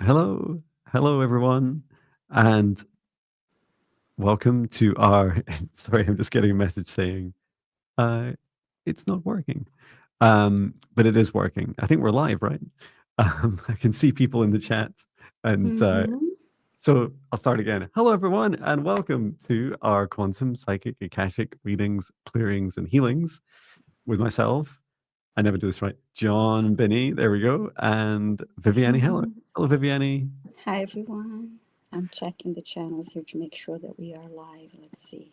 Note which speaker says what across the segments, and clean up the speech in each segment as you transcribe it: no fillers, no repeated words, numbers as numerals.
Speaker 1: Hello, hello everyone, and welcome to our. Sorry, I'm just getting a message saying uh, it's not working, but it is working. I think we're live, right? I can see people in the chat, and
Speaker 2: Mm-hmm.
Speaker 1: so I'll start again. Hello, everyone, and welcome to our quantum psychic akashic readings, clearings, and healings with myself. I never do this right. John Binney, there we go, and Viviane. Hello, hello, Viviane.
Speaker 2: Hi, everyone. I'm checking the channels here to make sure that we are live. Let's see.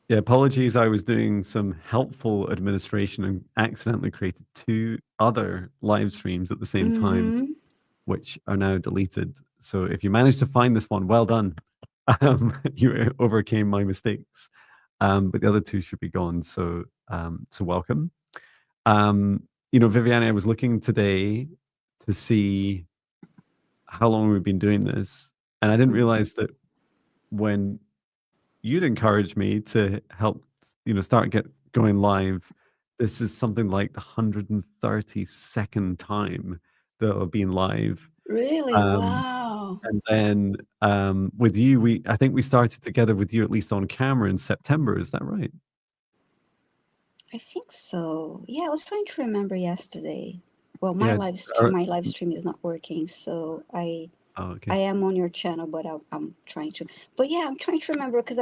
Speaker 1: Yeah, apologies. I was doing some helpful administration and accidentally created two other live streams at the same time,
Speaker 2: Mm-hmm.
Speaker 1: which are now deleted. So if you managed to find this one, well done. You overcame my mistakes. But the other two should be gone. So welcome. Viviane, I was looking today to see how long we've been doing this, and I didn't
Speaker 2: Mm-hmm.
Speaker 1: realize that when you'd encourage me to help, start get going live. This is something like the 132nd time that I've been live.
Speaker 2: Really?
Speaker 1: Um,
Speaker 2: Wow.
Speaker 1: and then with you, I think we started together with you at least on camera in September. Is that right?
Speaker 2: I think so. Yeah, I was trying to remember yesterday. Well,
Speaker 1: Yeah.
Speaker 2: my live stream is not working, so
Speaker 1: Oh,
Speaker 2: I
Speaker 1: okay.
Speaker 2: am on your channel, but I'm trying to. But yeah, I'm trying to remember because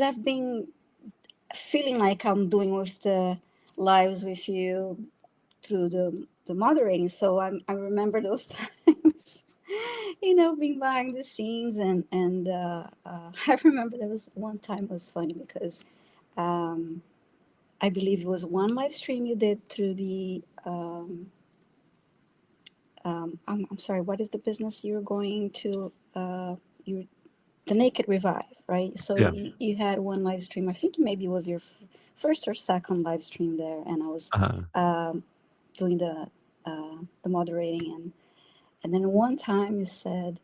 Speaker 2: I've been feeling like I'm doing with the lives with you through the moderating. So I remember those times, being behind the scenes and I remember there was one time it was funny because um, I believe it was one live stream you did through the I'm sorry, what is the business you're going to you the Naked Revive, right? So
Speaker 1: Yeah.
Speaker 2: you had one live stream. I think maybe it was your first or second live stream there, and I was
Speaker 1: Uh,
Speaker 2: um, doing the moderating and then one time you said,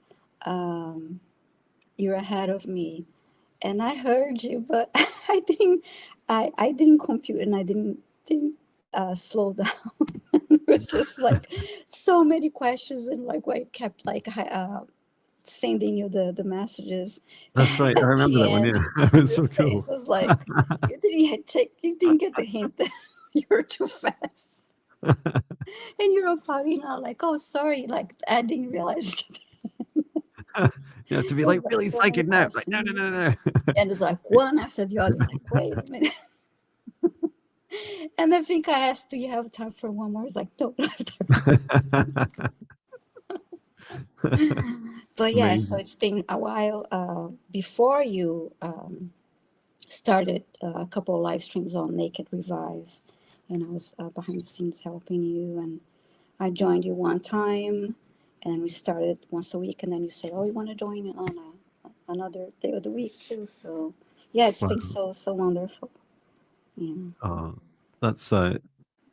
Speaker 2: "You're ahead of me," and I heard you, but I didn't compute and I didn't slow down. It was just like so many questions and like I kept like sending you the messages.
Speaker 1: that's right. I
Speaker 2: At
Speaker 1: remember
Speaker 2: the
Speaker 1: that one.
Speaker 2: end,
Speaker 1: Yeah, it was
Speaker 2: your
Speaker 1: so
Speaker 2: face
Speaker 1: cool.
Speaker 2: was like you didn't get the hint that you're too fast. And you're applauding now, like, oh, sorry, like, I didn't realize it.
Speaker 1: You have to be like
Speaker 2: Was like
Speaker 1: really
Speaker 2: so many
Speaker 1: psychic now. Like, no, no,
Speaker 2: questions.
Speaker 1: no, no.
Speaker 2: And it's like one after the other. Like, wait a minute. And I think I asked, do you have time for one more? It's like, no, I don't have time. But yeah, so
Speaker 1: Amazing.
Speaker 2: it's been a while before you started a couple of live streams on Naked Revive. And I was behind the scenes helping you. And I joined you one time. And we started once a week. And then you say, oh, you want to join in on another day of the week too. So yeah, it's been
Speaker 1: Wow.
Speaker 2: so wonderful. Yeah.
Speaker 1: Oh, that's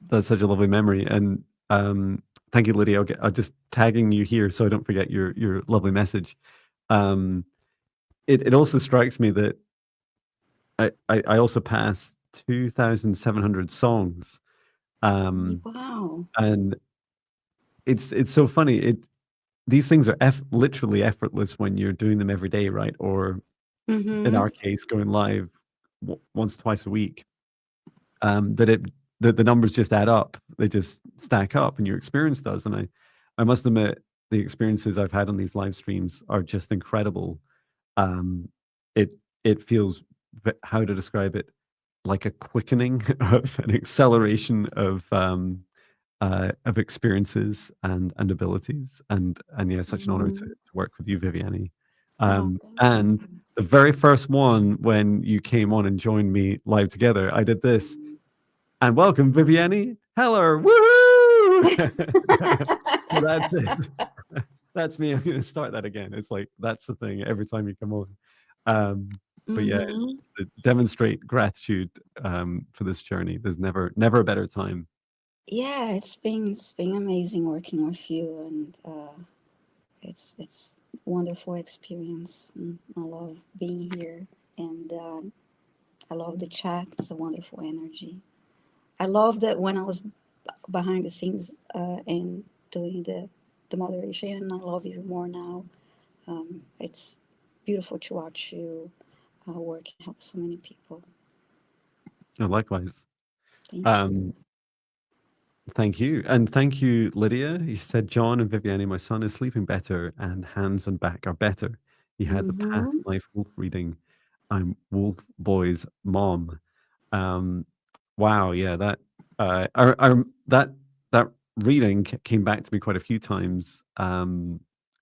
Speaker 1: that's such a lovely memory, and thank you, Lydia. I'll just tagging you here so I don't forget your lovely message. Um, it also strikes me that I also passed 2,700 songs, um,
Speaker 2: Wow.
Speaker 1: and it's so funny. These things are literally effortless when you're doing them every day, right? Or in
Speaker 2: Mm-hmm.
Speaker 1: our case, going live once twice a week. That the numbers just add up. They just stack up, and your experience does. And I must admit, the experiences I've had on these live streams are just incredible. Um, it it feels how to describe it, like a quickening of an acceleration of experiences and abilities, and yeah, such an honor to
Speaker 2: Mm-hmm.
Speaker 1: work with you, Viviane.
Speaker 2: Oh, thank you.
Speaker 1: And the very first one when you came on and joined me live together, I did this. And welcome, Viviane. Hello, woohoo! So that's it. That's me. I'm going to start that again. It's like that's the thing every time you come on. But yeah,
Speaker 2: Mm-hmm.
Speaker 1: to demonstrate gratitude for this journey. There's never a better time.
Speaker 2: Yeah, it's been amazing working with you, and it's wonderful experience. And I love being here, and I love the chat. It's a wonderful energy. I love that when I was behind the scenes and doing the the moderation, and I love you more now. It's beautiful to watch you work and help so many people.
Speaker 1: Oh, likewise.
Speaker 2: Thank
Speaker 1: Um,
Speaker 2: you.
Speaker 1: Thank you. And thank you, Lydia. You said, John and Viviane, my son is sleeping better and hands and back are better. He had the past
Speaker 2: Mm-hmm.
Speaker 1: life wolf reading. I'm Wolf Boy's mom. Um, wow, yeah, that that reading came back to me quite a few times.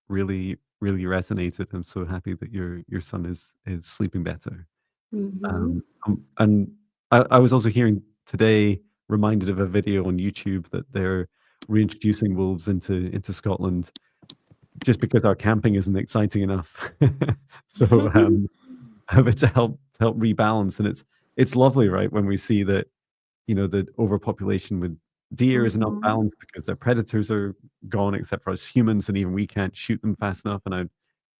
Speaker 1: Really, really resonated. I'm so happy that your son is sleeping better.
Speaker 2: Mm-hmm.
Speaker 1: And I was also hearing today, reminded of a video on YouTube that they're reintroducing wolves into Scotland just because our camping isn't exciting enough. So have it to help rebalance, and it's lovely, right, when we see that the overpopulation with deer is not
Speaker 2: Mm-hmm.
Speaker 1: balanced because their predators are gone, except for us humans, and even we can't shoot them fast enough. And I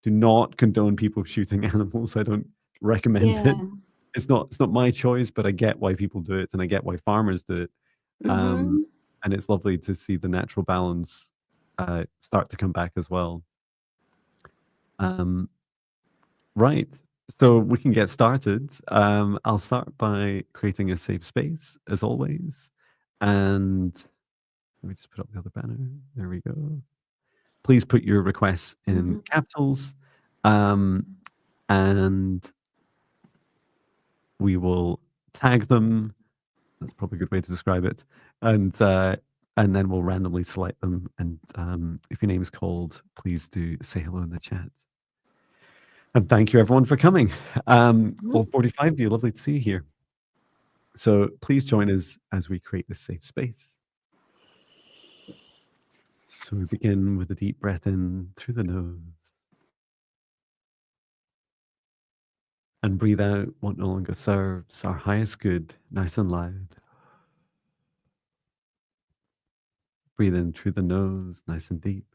Speaker 1: do not condone people shooting animals. I don't recommend it.
Speaker 2: Yeah.
Speaker 1: It's not my choice, but I get why people do it, and I get why farmers do it. Um,
Speaker 2: Mm-hmm.
Speaker 1: and it's lovely to see the natural balance start to come back as well. Um, right. So we can get started. I'll start by creating a safe space, as always. And let me just put up the other banner. There we go. Please put your requests in
Speaker 2: Mm-hmm.
Speaker 1: capitals. Um, and we will tag them. That's probably a good way to describe it. And then we'll randomly select them. And if your name is called, please do say hello in the chat. And thank you everyone for coming. All 45 of you, lovely to see you here. So please join us as we create this safe space. So we begin with a deep breath in through the nose and breathe out what no longer serves our highest good, nice and loud. Breathe in through the nose, nice and deep.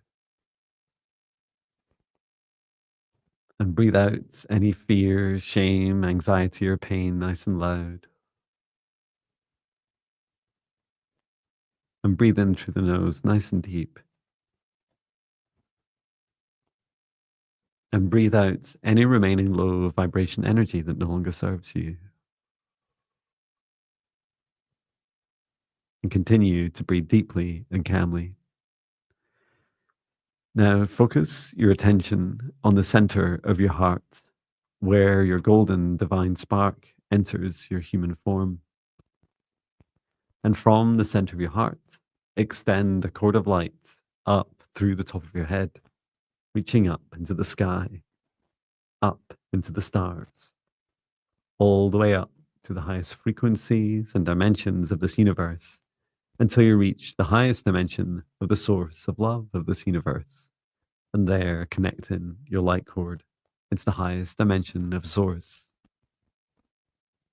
Speaker 1: And breathe out any fear, shame, anxiety, or pain, nice and loud. And breathe in through the nose, nice and deep. And breathe out any remaining low vibration energy that no longer serves you. And continue to breathe deeply and calmly. Now focus your attention on the center of your heart, where your golden divine spark enters your human form. And from the center of your heart, extend a cord of light up through the top of your head, reaching up into the sky, up into the stars, all the way up to the highest frequencies and dimensions of this universe, until you reach the highest dimension of the source of love of this universe. And there, connecting your light cord into the highest dimension of source,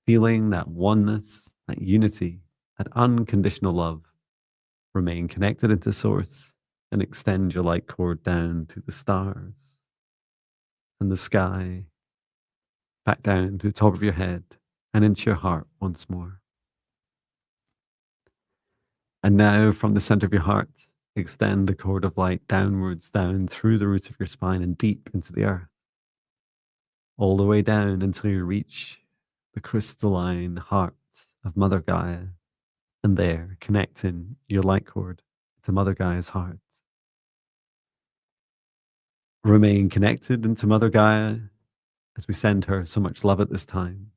Speaker 1: feeling that oneness, that unity, that unconditional love. Remain connected into source and extend your light cord down to the stars and the sky, back down to the top of your head and into your heart once more. And now from the center of your heart, extend the cord of light downwards, down through the root of your spine and deep into the earth, all the way down until you reach the crystalline heart of Mother Gaia. And there, connecting your light cord to Mother Gaia's heart. Remain connected into Mother Gaia as we send her so much love at this time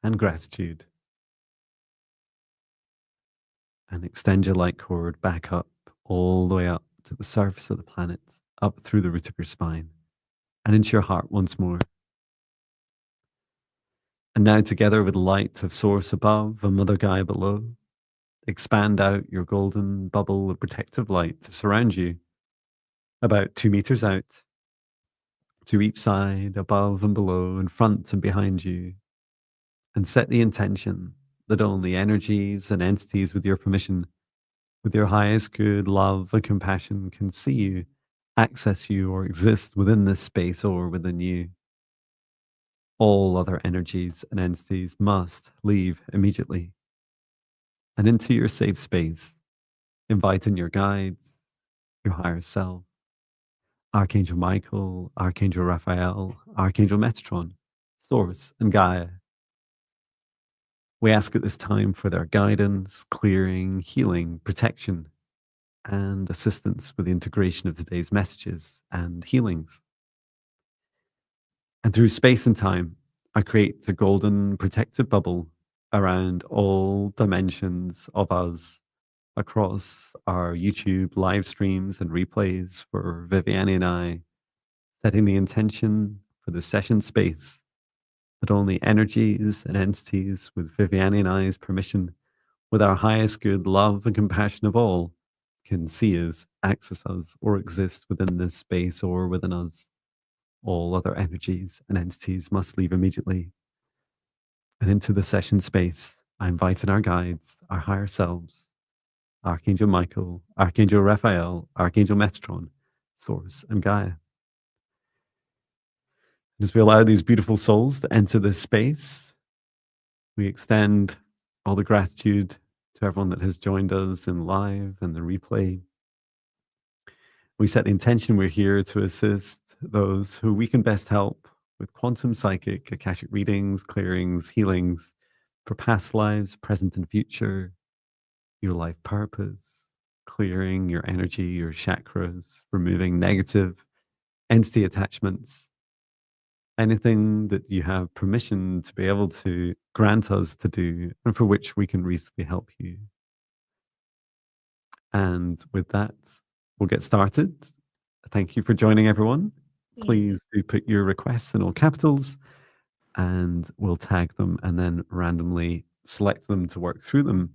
Speaker 1: and gratitude. And extend your light cord back up, all the way up to the surface of the planet, up through the root of your spine and into your heart once more. And now, together with the light of Source above and Mother Gaia below, expand out your golden bubble of protective light to surround you about 2 meters out, to each side, above and below, in front and behind you, and set the intention that only energies and entities with your permission, with your highest good, love, and compassion can see you, access you, or exist within this space or within you. All other energies and entities must leave immediately. And into your safe space, invite in your guides, your higher self, Archangel Michael, Archangel Raphael, Archangel Metatron, Source, and Gaia. We ask at this time for their guidance, clearing, healing, protection, and assistance with the integration of today's messages and healings. And through space and time, I create a golden protective bubble around all dimensions of us across our YouTube live streams and replays for Viviane and I, setting the intention for the session space that only energies and entities with Viviane and I's permission, with our highest good love and compassion of all, can see us, access us, or exist within this space or within us. All other energies and entities must leave immediately. And into the session space, I invited our guides, our higher selves, Archangel Michael, Archangel Raphael, Archangel Metatron, Source, and Gaia. As we allow these beautiful souls to enter this space, we extend all the gratitude to everyone that has joined us in live and the replay. We set the intention we're here to assist those who we can best help with quantum psychic, Akashic readings, clearings, healings for past lives, present and future, your life purpose, clearing your energy, your chakras, removing negative entity attachments, anything that you have permission to be able to grant us to do and for which we can reasonably help you. And with that, we'll get started. Thank you for joining, everyone. Please do put your requests in all capitals and we'll tag them and then randomly select them to work through them.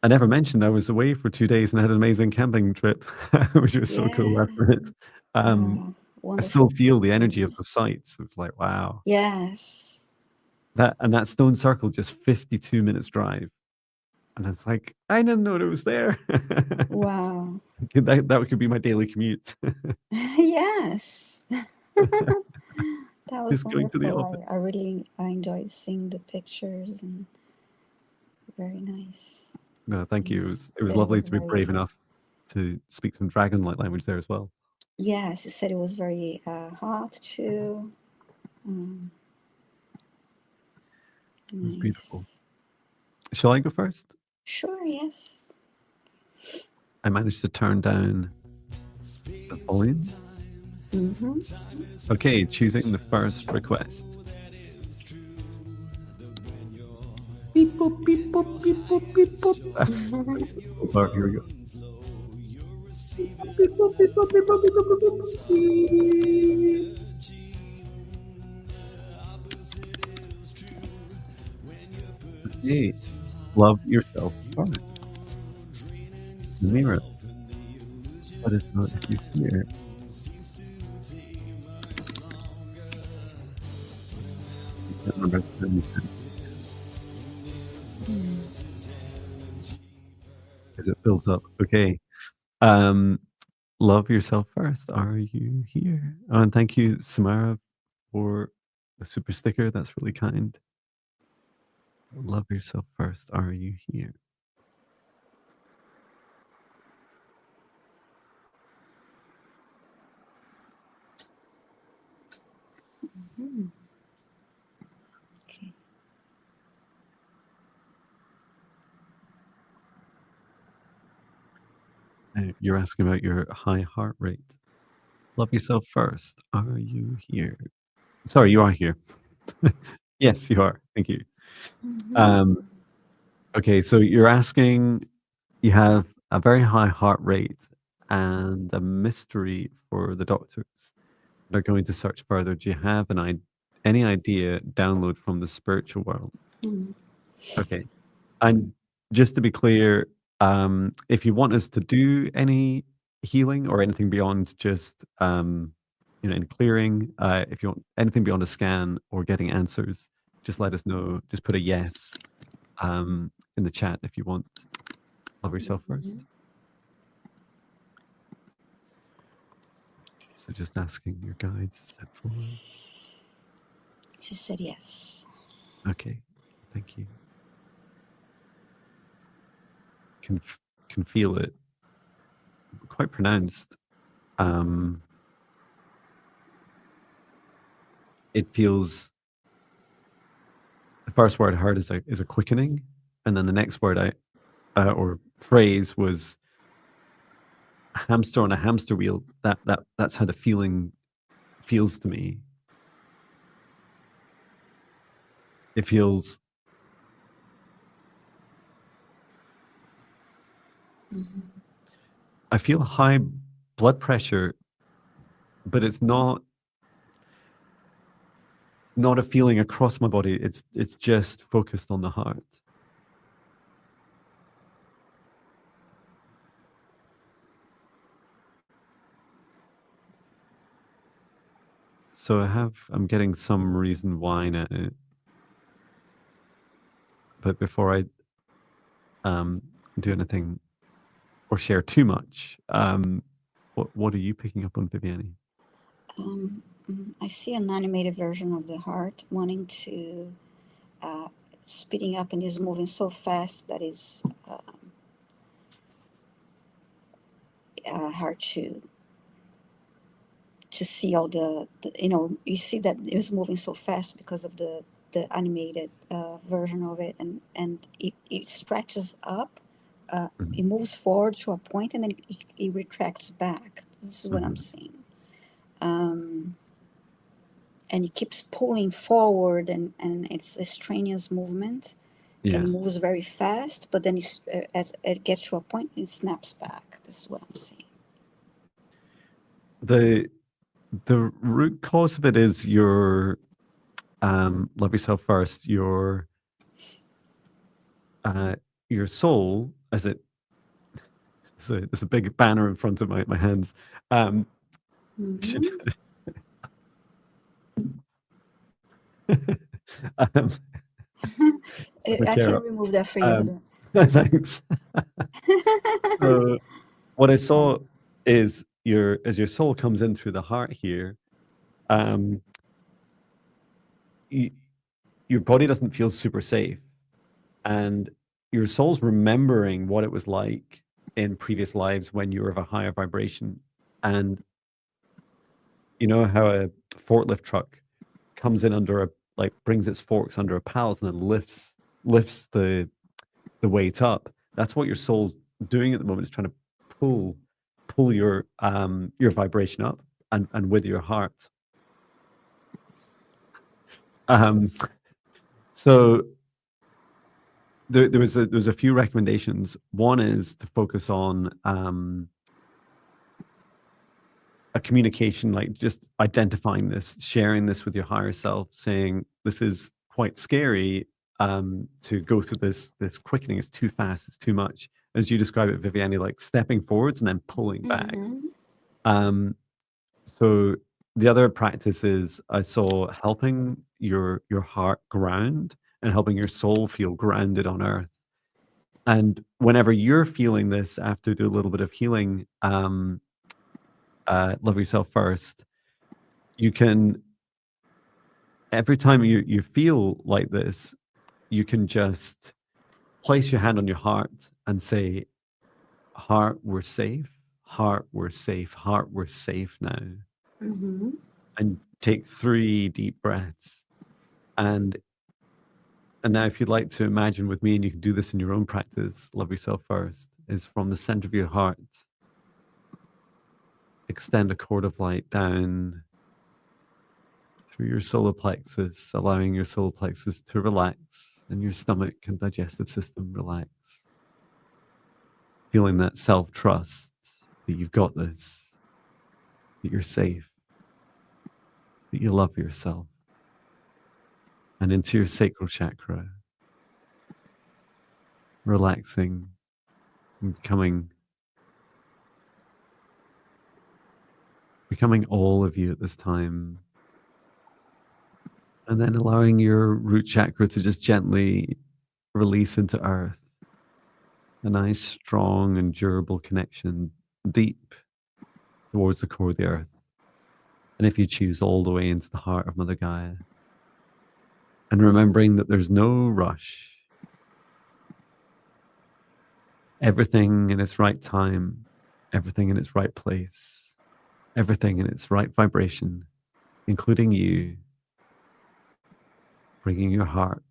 Speaker 1: I never mentioned I was away for 2 days and had an amazing camping trip, which was so cool after it. I still feel the energy of the sites. It's like, wow.
Speaker 2: Yes.
Speaker 1: That stone circle, just 52 minutes drive. And it's like, I didn't know it was there.
Speaker 2: Wow.
Speaker 1: That could be my daily commute.
Speaker 2: Yes. That was
Speaker 1: Just going to the
Speaker 2: wonderful.
Speaker 1: office.
Speaker 2: I enjoyed seeing the pictures and very nice.
Speaker 1: No, thank you. It was
Speaker 2: said it
Speaker 1: lovely
Speaker 2: was
Speaker 1: to be brave enough to speak some dragon-like language there as well.
Speaker 2: Yes, you said it was very hot too.
Speaker 1: It was beautiful. Shall I go first?
Speaker 2: Sure, yes.
Speaker 1: I managed to turn down the volume. Okay, choosing the first request. Beep, boop, beep, boop, beep, boop, beep, boop. All right, here we go. Beep, boop, beep, boop, beep, boop, beep, boop, beep, boop, beep. Hey, love yourself first. Mirror. Let us know if you hear. I can't remember the time you said as it builds up. Okay. Love yourself first. Are you here? Oh, and thank you, Samara, for the super sticker. That's really kind. Love yourself first. Are you here?
Speaker 2: Okay.
Speaker 1: You're asking about your high heart rate. Love yourself first. Are you here? Sorry, you are here. Yes, you are. Thank you. Okay, so you're asking, you have a very high heart rate and a mystery for the doctors. They're going to search further. Do you have any idea download from the spiritual world? Okay. And just to be clear, if you want us to do any healing or anything beyond just any clearing, if you want anything beyond a scan or getting answers, just let us know. Just put a yes in the chat if you want. Love yourself first. So just asking your guides to step forward.
Speaker 2: She said yes.
Speaker 1: Okay, thank you. can feel it quite pronounced. It feels, the first word I heard is a quickening, and then the next word or phrase was hamster on a hamster wheel. That's how the feeling feels to me. It feels, I feel high blood pressure, but it's not a feeling across my body. It's just focused on the heart. So I'm getting some reason why now. But before I do anything or share too much, what are you picking up on, Viviane?
Speaker 2: I see an animated version of the heart wanting to speeding up and is moving so fast that is hard to see all the you see that it was moving so fast because of the animated version of it, and it stretches up, it moves forward to a point, and then it retracts back. This is what I'm seeing. And it keeps pulling forward, and it's a strenuous movement.
Speaker 1: Yeah.
Speaker 2: And it moves very fast, but then as it gets to a point, it snaps back. This is what I'm seeing.
Speaker 1: The root cause of it is your love yourself first, your soul, as it, there's a big banner in front of my hands.
Speaker 2: I can remove that for you.
Speaker 1: Thanks. So what I saw is as your soul comes in through the heart here, your body doesn't feel super safe, and your soul's remembering what it was like in previous lives when you were of a higher vibration. And you know how a forklift truck comes in under brings its forks under a pallet and then lifts the weight up. That's what your soul's doing at the moment, is trying to pull your vibration up and with your heart. So there's a few recommendations. One is to focus on a communication, like just identifying this, sharing this with your higher self, saying this is quite scary, to go through this quickening. It's too fast, it's too much, as you describe it, Viviane, like stepping forwards and then pulling back. So the other practice is, I saw helping your heart ground and helping your soul feel grounded on earth. And whenever you're feeling this, after do a little bit of healing, love yourself first, you can, every time you feel like this, you can just place your hand on your heart and say, heart, we're safe. Heart, we're safe. Heart, we're safe now. And take 3 deep breaths. And now, if you'd like to imagine with me, and you can do this in your own practice, love yourself first, is from the center of your heart, extend a cord of light down through your solar plexus, allowing your solar plexus to relax and your stomach and digestive system relax. Feeling that self-trust that you've got this, that you're safe, that you love yourself. And into your sacral chakra, relaxing and becoming all of you at this time. And then allowing your root chakra to just gently release into earth. A nice, strong and durable connection deep towards the core of the earth. And if you choose, all the way into the heart of Mother Gaia. And remembering that there's no rush. Everything in its right time, everything in its right place, everything in its right vibration, including you, bringing your heart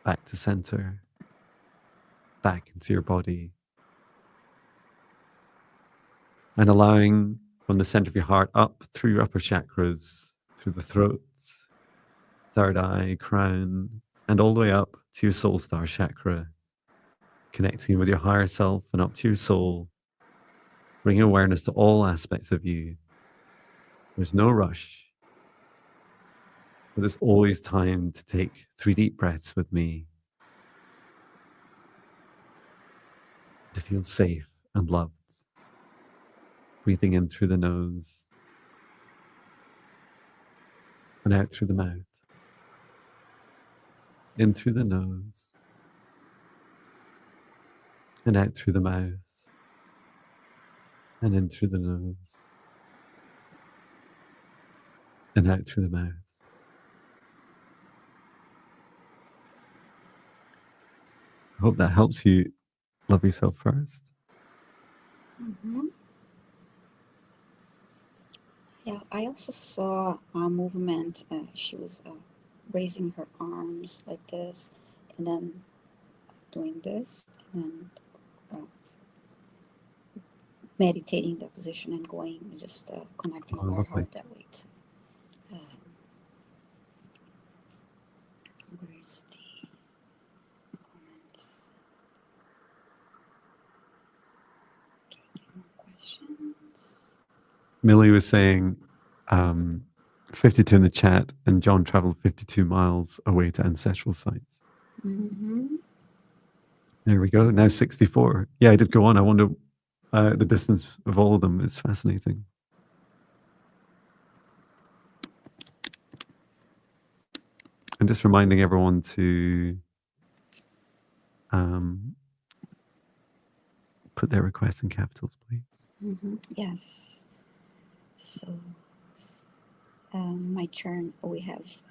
Speaker 1: back to center, back into your body, and allowing from the center of your heart up through your upper chakras, through the throat, third eye, crown, and all the way up to your soul star chakra, connecting with your higher self and up to your soul, bringing awareness to all aspects of you. There's no rush, but there's always time to take 3 deep breaths with me to feel safe and loved. Breathing in through the nose and out through the mouth. In through the nose and out through the mouth, and in through the nose and out through the mouth. I hope that helps you love yourself first.
Speaker 2: Mm-hmm. Yeah, I also saw a movement. She was raising her arms like this, and then doing this, and then meditating that position and going, just connecting with her heart that way. Where's the comments? Okay, more questions.
Speaker 1: Millie was saying 52 in the chat, and John traveled 52 miles away to ancestral sites.
Speaker 2: Mm-hmm.
Speaker 1: There we go. Now 64. Yeah, I did go on. I wonder the distance of all of them. It's fascinating. And just reminding everyone to put their requests in capitals, please.
Speaker 2: Mm-hmm. Yes. So, my turn. We have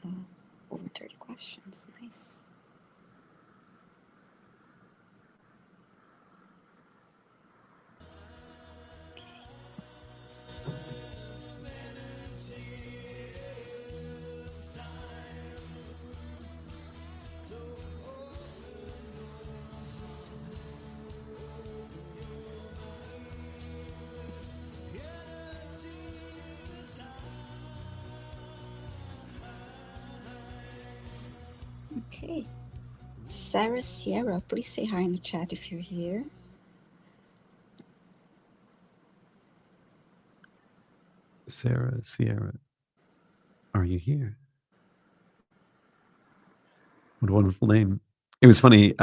Speaker 2: over 30 questions. Nice. Okay. Sarah Sierra, please say hi in the chat if you're here.
Speaker 1: Sarah Sierra, are you here? What a wonderful name. It was funny.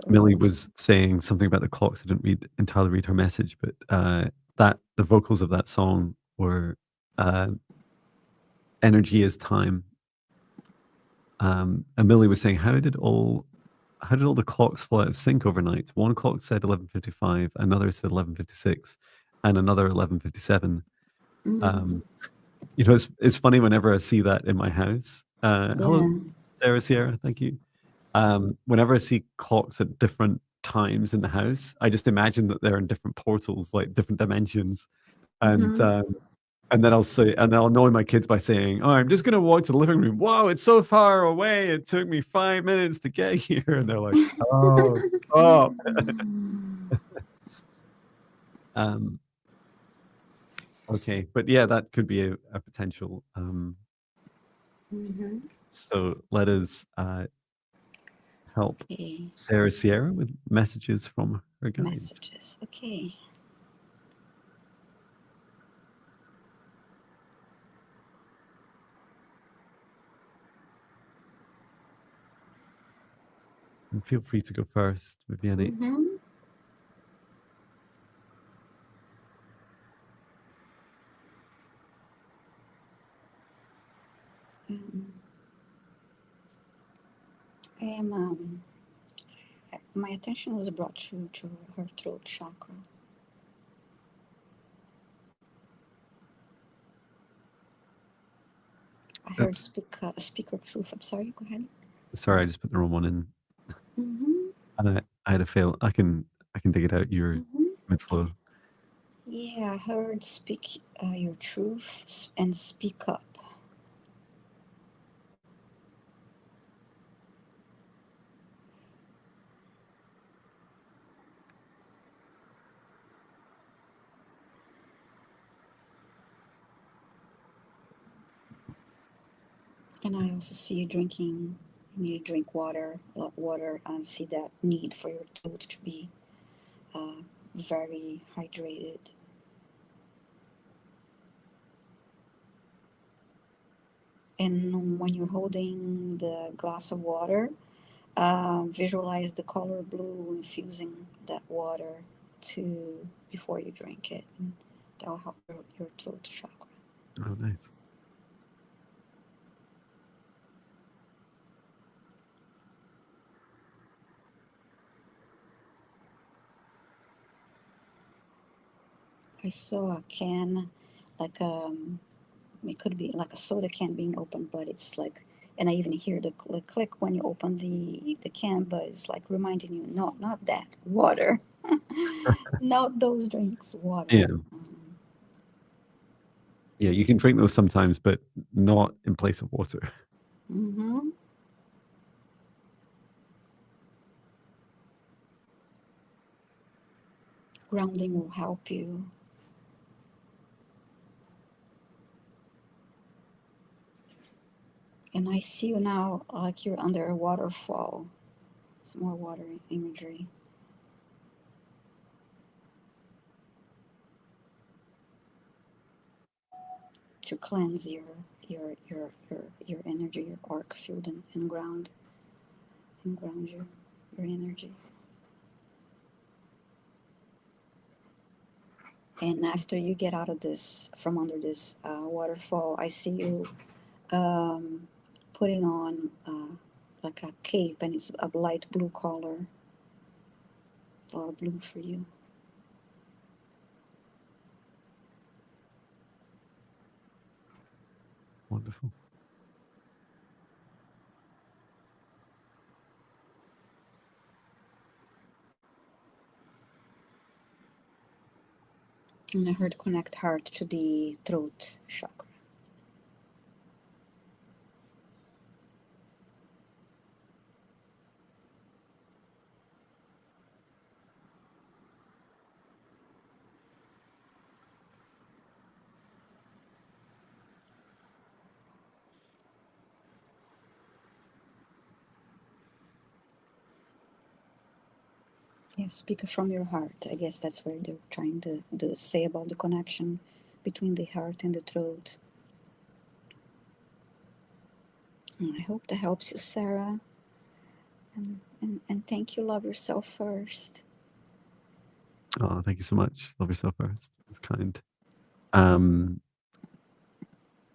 Speaker 1: Millie was saying something about the clocks. I didn't entirely read her message, but the vocals of that song were energy is time. And Millie was saying, how did all the clocks fall out of sync overnight? One clock said 11:55, another said 11:56, and another 11:57. You know, it's funny whenever I see that in my house. Hello, Sarah Sierra, thank you. Whenever I see clocks at different times in the house, I just imagine that they're in different portals, like different dimensions. And then I'll annoy my kids by saying, "Oh, I'm just going to walk to the living room. Wow, it's so far away. It took me 5 minutes to get here." And they're like, "Oh, stop." Okay, but yeah, that could be a potential. So let us help Sarah Sierra with messages from her guides.
Speaker 2: Messages, okay.
Speaker 1: And feel free to go first, Viviane.
Speaker 2: I am. My attention was brought to her throat chakra. I heard speaker truth. I'm sorry. Go ahead.
Speaker 1: Sorry, I just put the wrong one in. And I had a fail. I can dig it out. Your mid flow.
Speaker 2: Yeah, I heard speak your truth and speak up. And I also see you drinking. You need to drink water, a lot of water. I see that need for your throat to be very hydrated. And when you're holding the glass of water, visualize the color blue infusing that water to before you drink it. And that will help your throat chakra.
Speaker 1: Oh, nice.
Speaker 2: I saw a can, like it could be like a soda can being opened, but it's like, and I even hear the click when you open the can, but it's like reminding you, no, not that water, not those drinks, water.
Speaker 1: Yeah. Yeah, you can drink those sometimes, but not in place of water.
Speaker 2: Mm-hmm. Grounding will help you. And I see you now like you're under a waterfall. It's more water imagery. To cleanse your energy, your arc field, and ground your energy. And after you get out of this, from under this waterfall, I see you putting on like a cape, and it's a light blue color, a lot of blue for you.
Speaker 1: Wonderful.
Speaker 2: And I heard connect heart to the throat chakra. Yeah, speak from your heart. I guess that's what they're trying to say about the connection between the heart and the throat. And I hope that helps you, Sarah. And thank you. Love yourself first.
Speaker 1: Oh, thank you so much. Love yourself first. It's kind. Um,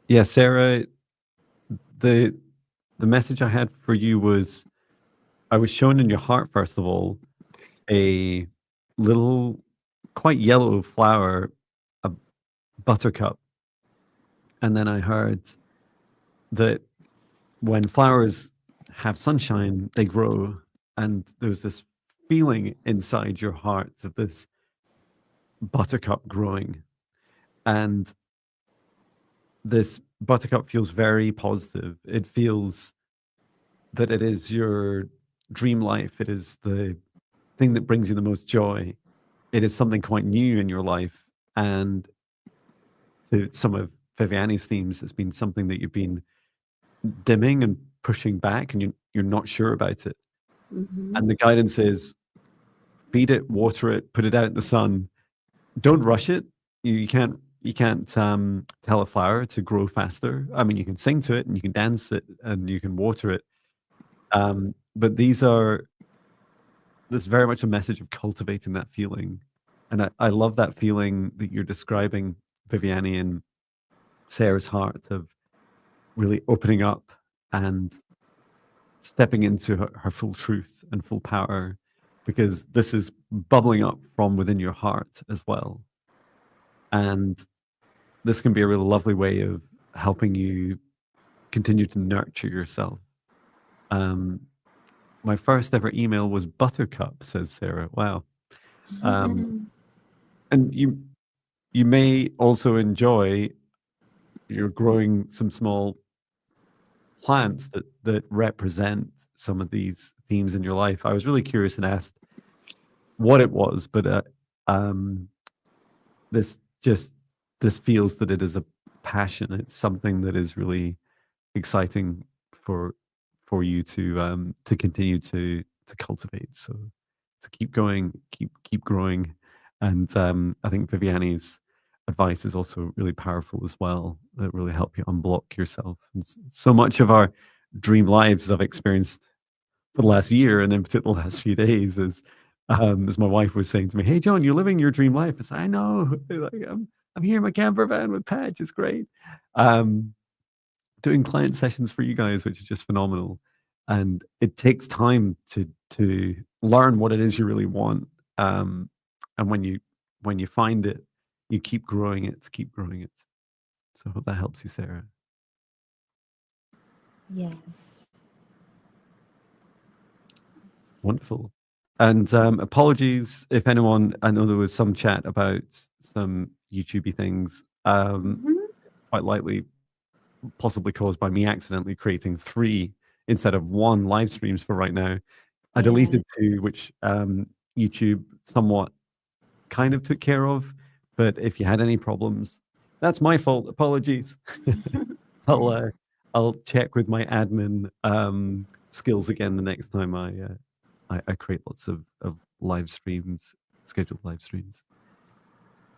Speaker 1: yeah, Sarah, the message I had for you was I was shown in your heart, first of all, a little, quite yellow flower, a buttercup. And then I heard that when flowers have sunshine, they grow. And there's this feeling inside your heart of this buttercup growing. And this buttercup feels very positive. It feels that it is your dream life. It is the thing that brings you the most joy. It is something quite new in your life. And to some of Viviane's themes, it's been something that you've been dimming and pushing back, and you're not sure about it.
Speaker 2: Mm-hmm.
Speaker 1: And the guidance is feed it, water it, put it out in the sun. Don't rush it. You can't tell a flower to grow faster. I mean, you can sing to it and you can dance it and you can water it. But there's very much a message of cultivating that feeling. And I love that feeling that you're describing, Viviane, in Sarah's heart of really opening up and stepping into her full truth and full power, because this is bubbling up from within your heart as well. And this can be a really lovely way of helping you continue to nurture yourself. Um, My first ever email was Buttercup, says Sarah. Wow. And you may also enjoy, you're growing some small plants that represent some of these themes in your life. I was really curious and asked what it was, but this feels that it is a passion. It's something that is really exciting for you to continue to cultivate. So keep going, keep growing, and I think Viviane's advice is also really powerful as well. That really help you unblock yourself. And so much of our dream lives, as I've experienced for the last year, and in particular the last few days, is as my wife was saying to me, "Hey, John, you're living your dream life." I said, "I know. Like, I'm here in my camper van with Patch. It's great." Um, Doing client sessions for you guys, which is just phenomenal. And it takes time to learn what it is you really want. And when you find it, you keep growing it, keep growing it. So I hope that helps you, Sarah.
Speaker 2: Yes.
Speaker 1: Wonderful. And apologies if anyone, I know there was some chat about some YouTubey things. Quite likely possibly caused by me accidentally creating 3 instead of 1 live streams for right now. I deleted 2, which YouTube somewhat kind of took care of. But if you had any problems, that's my fault. Apologies. I'll check with my admin skills again the next time I create lots of live streams, scheduled live streams.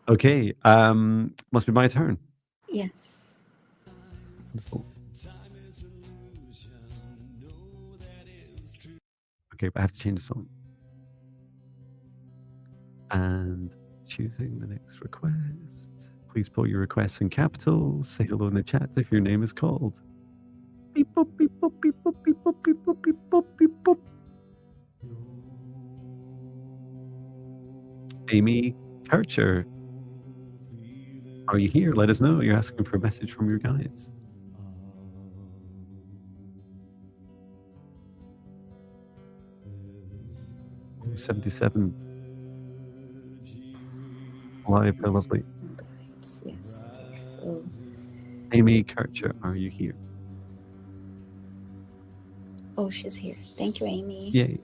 Speaker 1: Okay, must be my turn.
Speaker 2: Yes.
Speaker 1: Wonderful. Okay, but I have to change the song. And choosing the next request. Please put your requests in capitals. Say hello in the chat if your name is called. Beep, boop, beep, boop, beep, boop, beep, boop, beep, boop, beep, boop, beep, boop. Amy Kircher, are you here? Let us know. You're asking for a message from your guides. 77 live, how lovely.
Speaker 2: Guides. Yes. Okay. So
Speaker 1: Amy Kircher, are you here?
Speaker 2: oh, she's here. Thank you, Amy.
Speaker 1: Yay.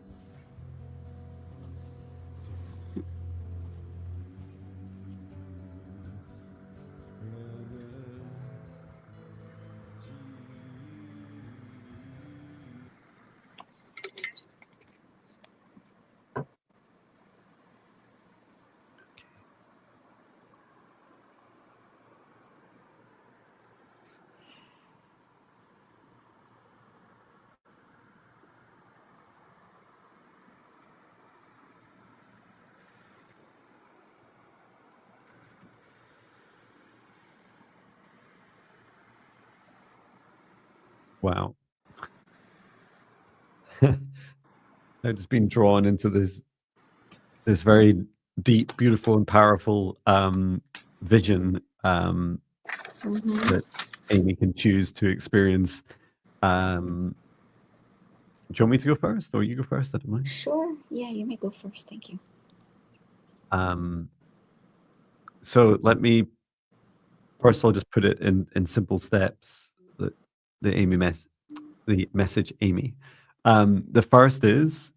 Speaker 1: Wow. I've just been drawn into this very deep, beautiful, and powerful vision that Amy can choose to experience. Do you want me to go first, or you go first? I don't mind.
Speaker 2: Sure. Yeah, you may go first. Thank you.
Speaker 1: So let me first. I'll just put it in simple steps. The message Amy. The first is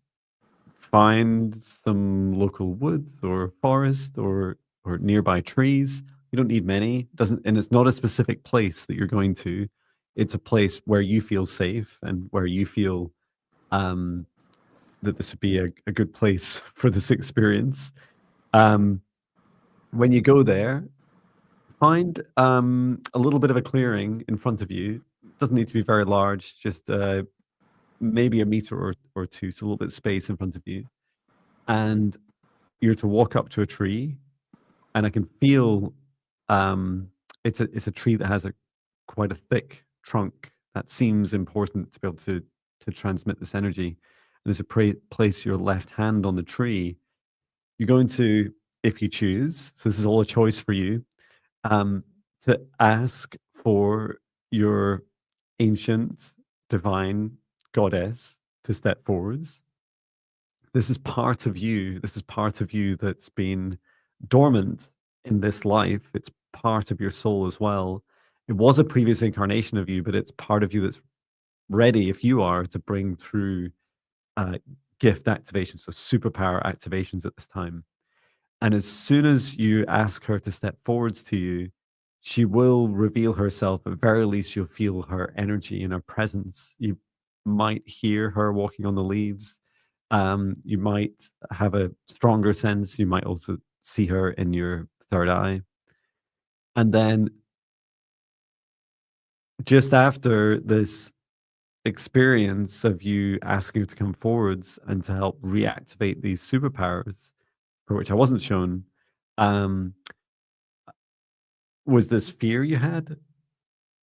Speaker 1: find some local woods or forest or nearby trees. You don't need many. And it's not a specific place that you're going to. It's a place where you feel safe and where you feel that this would be a good place for this experience. When you go there, find a little bit of a clearing in front of you. It doesn't need to be very large, just maybe a meter or two, so a little bit of space in front of you. And you're to walk up to a tree, and I can feel it's a tree that has quite a thick trunk that seems important to be able to transmit this energy. And as you place your left hand on the tree, you're going to, if you choose, so this is all a choice for you, to ask for your ancient divine goddess to step forwards. This is part of you. This is part of you that's been dormant in this life. It's part of your soul as well. It was a previous incarnation of you, but it's part of you that's ready, if you are, to bring through gift activations, so superpower activations at this time. And as soon as you ask her to step forwards to you, she will reveal herself. At very least, you'll feel her energy and her presence. You might hear her walking on the leaves. You might have a stronger sense. You might also see her in your third eye. And then just after this experience of you asking her to come forwards and to help reactivate these superpowers, for which I wasn't shown, was this fear you had.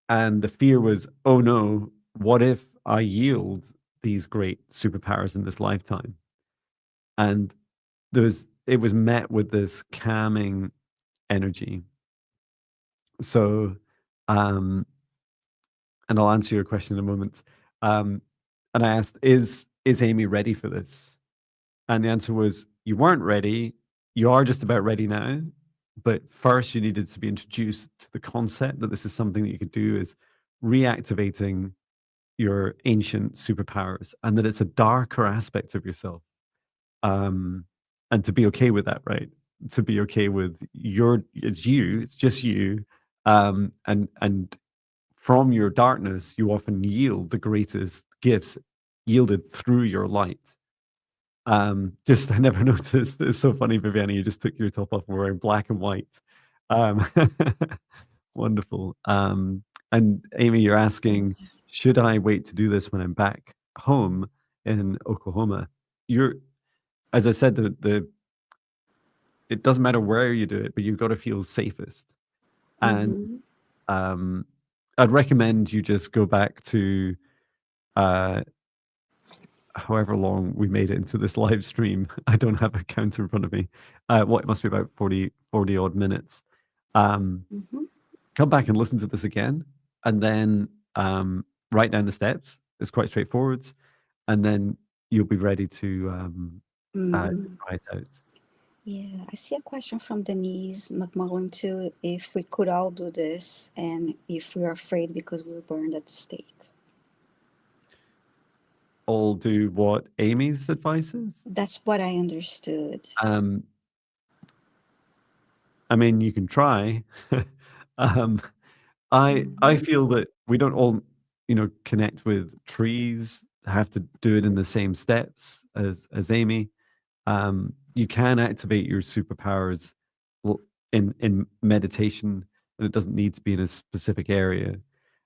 Speaker 1: And the fear was, oh no, what if I yield these great superpowers in this lifetime? And it was met with this calming energy. So, and I'll answer your question in a moment. And I asked, is Amy ready for this? And the answer was, you weren't ready. You are just about ready now. But first, you needed to be introduced to the concept that this is something that you could do, is reactivating your ancient superpowers, and that it's a darker aspect of yourself. And to be okay with that, right? To be okay with it's just you. And from your darkness, you often yield the greatest gifts yielded through your light. Just I never noticed. It's so funny, Viviane. You just took your top off and wearing black and white. Um, Wonderful. And Amy, you're asking,
Speaker 2: Yes.
Speaker 1: should I wait to do this when I'm back home in Oklahoma? As I said, it doesn't matter where you do it, but you've got to feel safest. And I'd recommend you just go back to however long we made it into this live stream. I don't have a counter in front of me. It must be about 40 odd minutes. Come back and listen to this again, and then write down the steps. It's quite straightforward, and then you'll be ready to try it out.
Speaker 2: Yeah, I see a question from Denise McMullen too. If we could all do this, and if we are afraid because we were burned at the stake.
Speaker 1: All do what Amy's advice is.
Speaker 2: That's what I understood.
Speaker 1: I mean, you can try. I feel that we don't all, connect with trees, have to do it in the same steps as Amy. You can activate your superpowers in meditation, and it doesn't need to be in a specific area.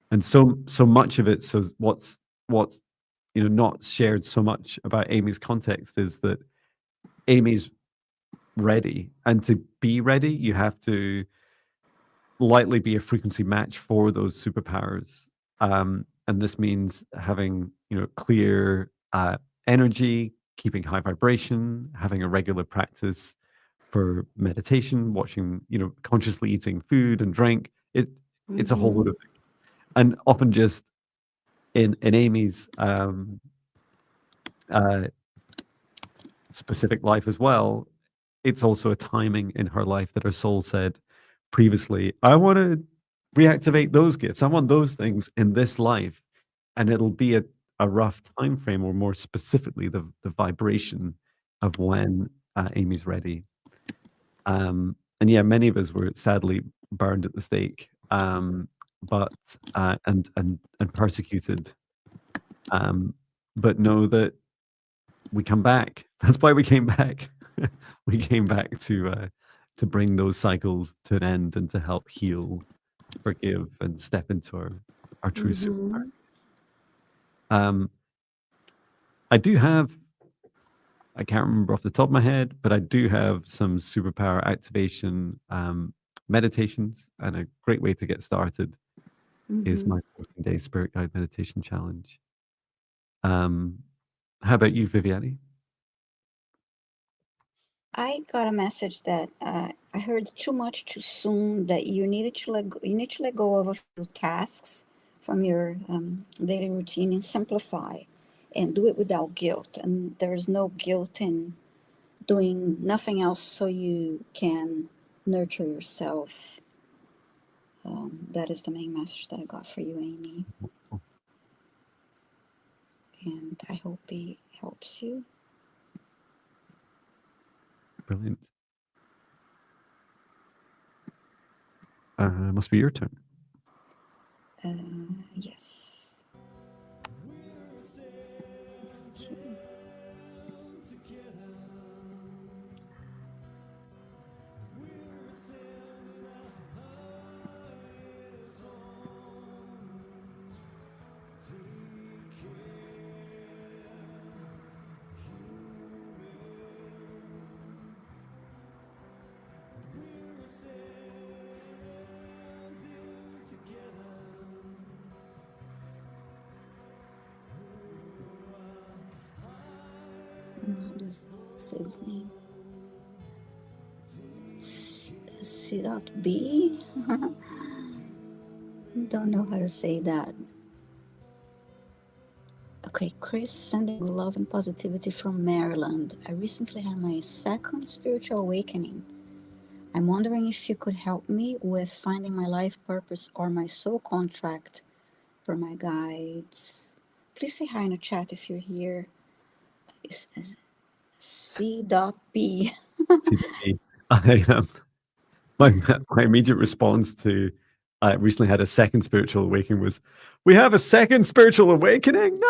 Speaker 1: And so much of it. So what's not shared so much about Amy's context is that Amy's ready, and to be ready, you have to lightly be a frequency match for those superpowers. And this means having clear energy, keeping high vibration, having a regular practice for meditation, watching, consciously eating food and drink. It's a whole lot of things. And often just in Amy's specific life as well, it's also a timing in her life that her soul said previously, I want to reactivate those gifts. I want those things in this life. And it'll be a rough time frame, or more specifically, the vibration of when Amy's ready. And yeah, many of us were sadly burned at the stake, but and persecuted. But know that we come back. That's why we came back. We came back to bring those cycles to an end and to help heal, forgive, and step into our true superpower. I can't remember off the top of my head, but I do have some superpower activation meditations, and a great way to get started is my 14-day Spirit Guide Meditation Challenge. How about you, Viviane?
Speaker 2: I got a message that I heard too much too soon, that you needed to let go of a few tasks from your daily routine and simplify. and do it without guilt. And there's no guilt in doing nothing else so you can nurture yourself. That is the main message that I got for you, Amy. And I hope it helps you.
Speaker 1: Brilliant. Must be your turn.
Speaker 2: Yes. Okay. How do you say his name? Sirat B? Don't know how to say that. Okay, Chris, sending love and positivity from Maryland. I recently had my second spiritual awakening. I'm wondering if you could help me with finding my life purpose or my soul contract for my guides. Please say hi in the chat if you're here. It's C.B.
Speaker 1: CWB. My immediate response to I recently had a second spiritual awakening was, we have a second spiritual awakening? No!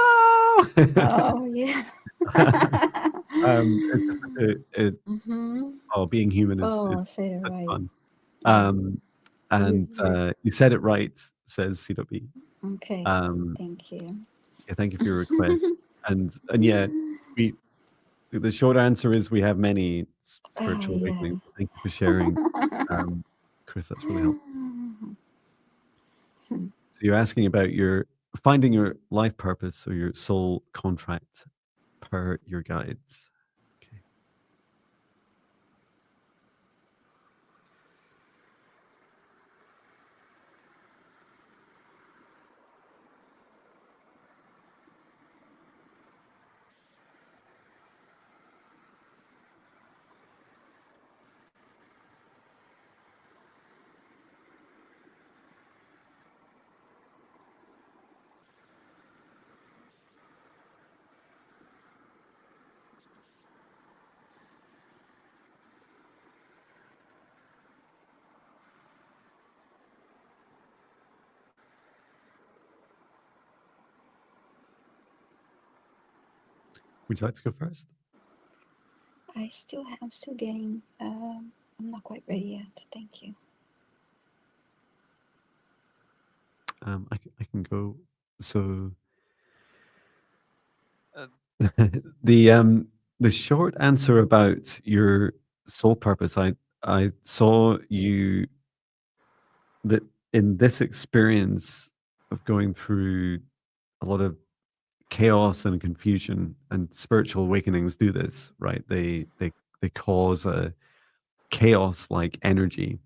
Speaker 2: Oh, yeah.
Speaker 1: Being human is
Speaker 2: Say it
Speaker 1: such
Speaker 2: right.
Speaker 1: fun.
Speaker 2: Yeah.
Speaker 1: You said it right, says CW.
Speaker 2: Okay, thank you.
Speaker 1: Yeah, thank you for your request. and yeah, the short answer is we have many spiritual awakenings. Thank you for sharing, Chris. That's really helpful. So you're asking about finding your life purpose or your soul contract per your guides. Okay. Would you like to go first?
Speaker 2: I'm still getting, I'm not quite ready yet. Thank you.
Speaker 1: I can go. So the short answer about your soul purpose, I saw you that in this experience of going through a lot of chaos and confusion, and spiritual awakenings do this, right? They cause a chaos like energy.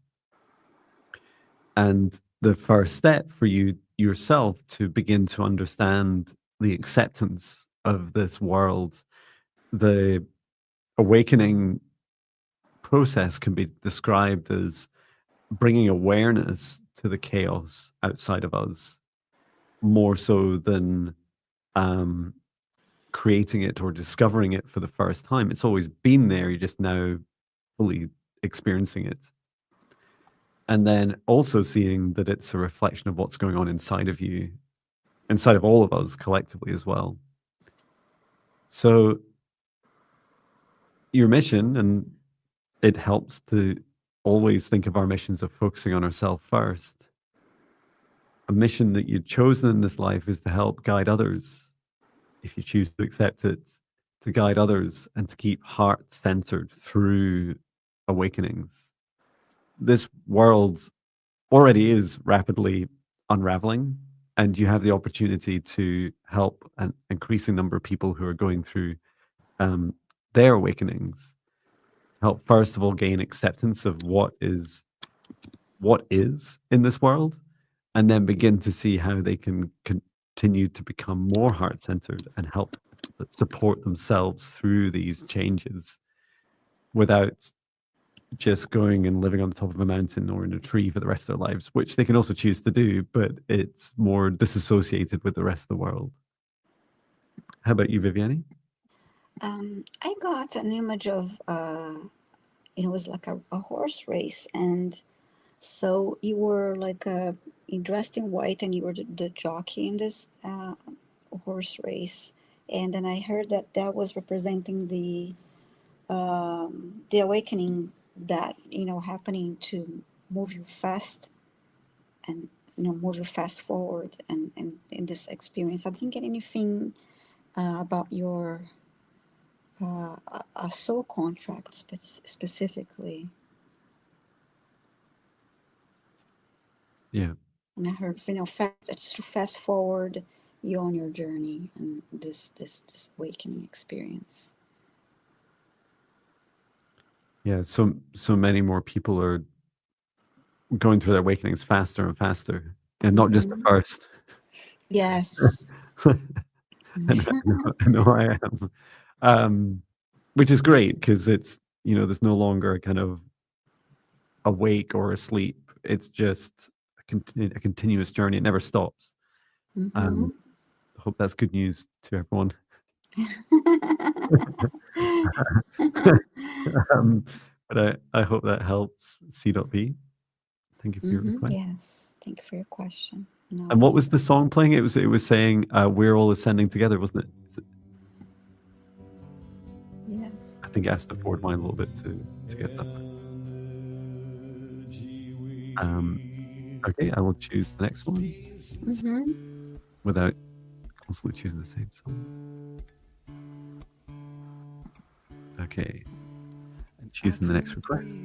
Speaker 1: And the first step for you yourself to begin to understand the acceptance of this world, the awakening process can be described as bringing awareness to the chaos outside of us more so than creating it or discovering it for the first time. It's always been there, you're just now fully experiencing it. And then also seeing that it's a reflection of what's going on inside of you, inside of all of us collectively as well. So your mission, and it helps to always think of our missions of focusing on ourselves first. A mission that you've chosen in this life is to help guide others, if you choose to accept it, to guide others and to keep heart-centered through awakenings. This world already is rapidly unraveling, and you have the opportunity to help an increasing number of people who are going through their awakenings. Help, first of all, gain acceptance of what is in this world, and then begin to see how they can continue to become more heart-centered and help that support themselves through these changes without just going and living on the top of a mountain or in a tree for the rest of their lives, which they can also choose to do, but it's more disassociated with the rest of the world. How about you, Viviane?
Speaker 2: I got an image of, it was like a horse race, and so you were like you dressed in white, and you were the jockey in this horse race. And then I heard that that was representing the awakening that happening to move you fast, and move you fast forward, and in this experience. I didn't get anything about your a soul contract specifically.
Speaker 1: Yeah.
Speaker 2: And I heard, just to fast forward you on your journey and this awakening experience.
Speaker 1: Yeah. So many more people are going through their awakenings faster and faster, and not just the
Speaker 2: Mhm.
Speaker 1: first.
Speaker 2: Yes.
Speaker 1: I know I am. Which is great because it's, there's no longer a kind of awake or asleep. It's just a continuous journey. It never stops.
Speaker 2: Mm-hmm.
Speaker 1: I hope that's good news to everyone. But I hope that helps. C.B. Thank you for your request.
Speaker 2: Yes. Thank you for your question. No,
Speaker 1: And what was the song playing? It was saying we're all ascending together, wasn't it?
Speaker 2: Yes.
Speaker 1: I think I have to forward mine a little bit to get that. Okay, I will choose the next one without constantly choosing the same song. Okay, and choosing the next request.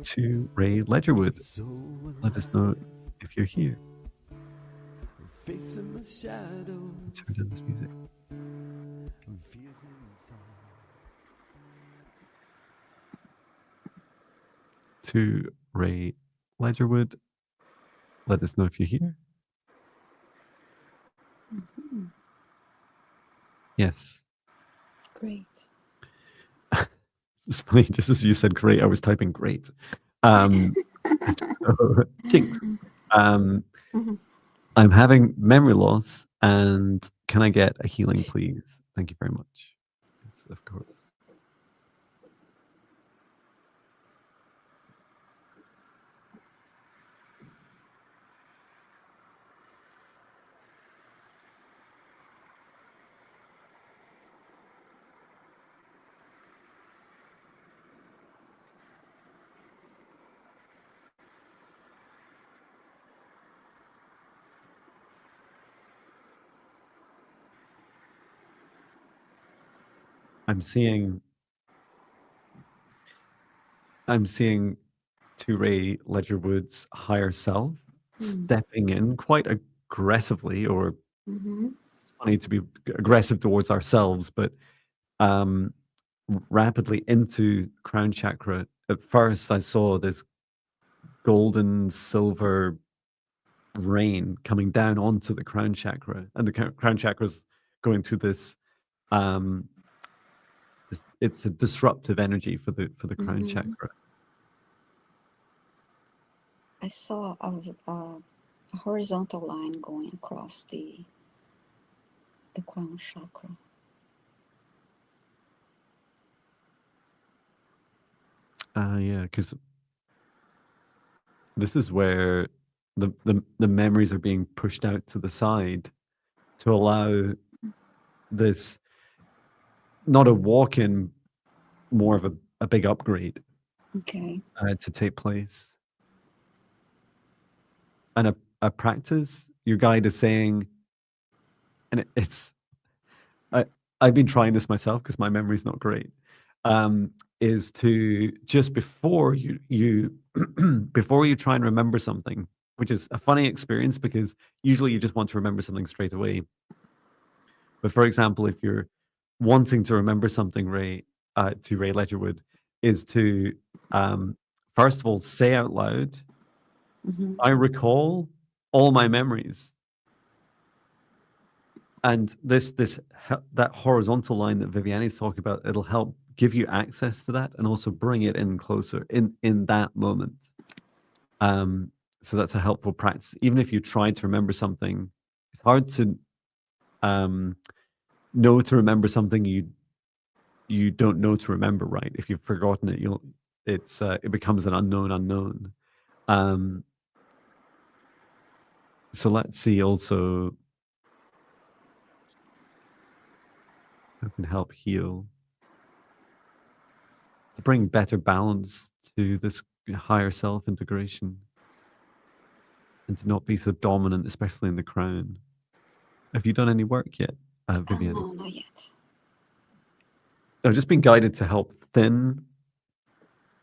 Speaker 1: To Ray Ledgerwood. Let us know if you're here. Let's turn down this music. To Ray Ledgerwood, let us know if you're here. Yes.
Speaker 2: Great.
Speaker 1: It's funny, just as you said great, I was typing great. Jinx. I'm having memory loss, and can I get a healing, please? Thank you very much. Yes, of course. I'm seeing to Ray Ledgerwood's higher self stepping in quite aggressively, or it's funny to be aggressive towards ourselves, but rapidly into crown chakra. At first, I saw this golden silver rain coming down onto the crown chakra, and the crown chakra is going through this. It's a disruptive energy for the crown chakra.
Speaker 2: I saw a horizontal line going across the crown chakra.
Speaker 1: Yeah, because this is where the memories are being pushed out to the side to allow this, not a walk-in, more of a big upgrade
Speaker 2: Okay.
Speaker 1: to take place. And a practice, your guide is saying, and I've been trying this myself because my memory's not great, is to just before you before you try and remember something, which is a funny experience because usually you just want to remember something straight away. But for example, if you're wanting to remember something, to Ray Ledgerwood, is to first of all, say out loud,
Speaker 2: Mm-hmm.
Speaker 1: I recall all my memories. And that horizontal line that Viviane is talking about, it'll help give you access to that and also bring it in closer in that moment. So that's a helpful practice. Even if you try to remember something, it's hard to know to remember something you don't know to remember, right? If you've forgotten it, it becomes an unknown. So let's see also who can help heal, to bring better balance to this higher self integration, and to not be so dominant, especially in the crown. Have you done any work yet, Viviane?
Speaker 2: No, not yet.
Speaker 1: I've just been guided to help thin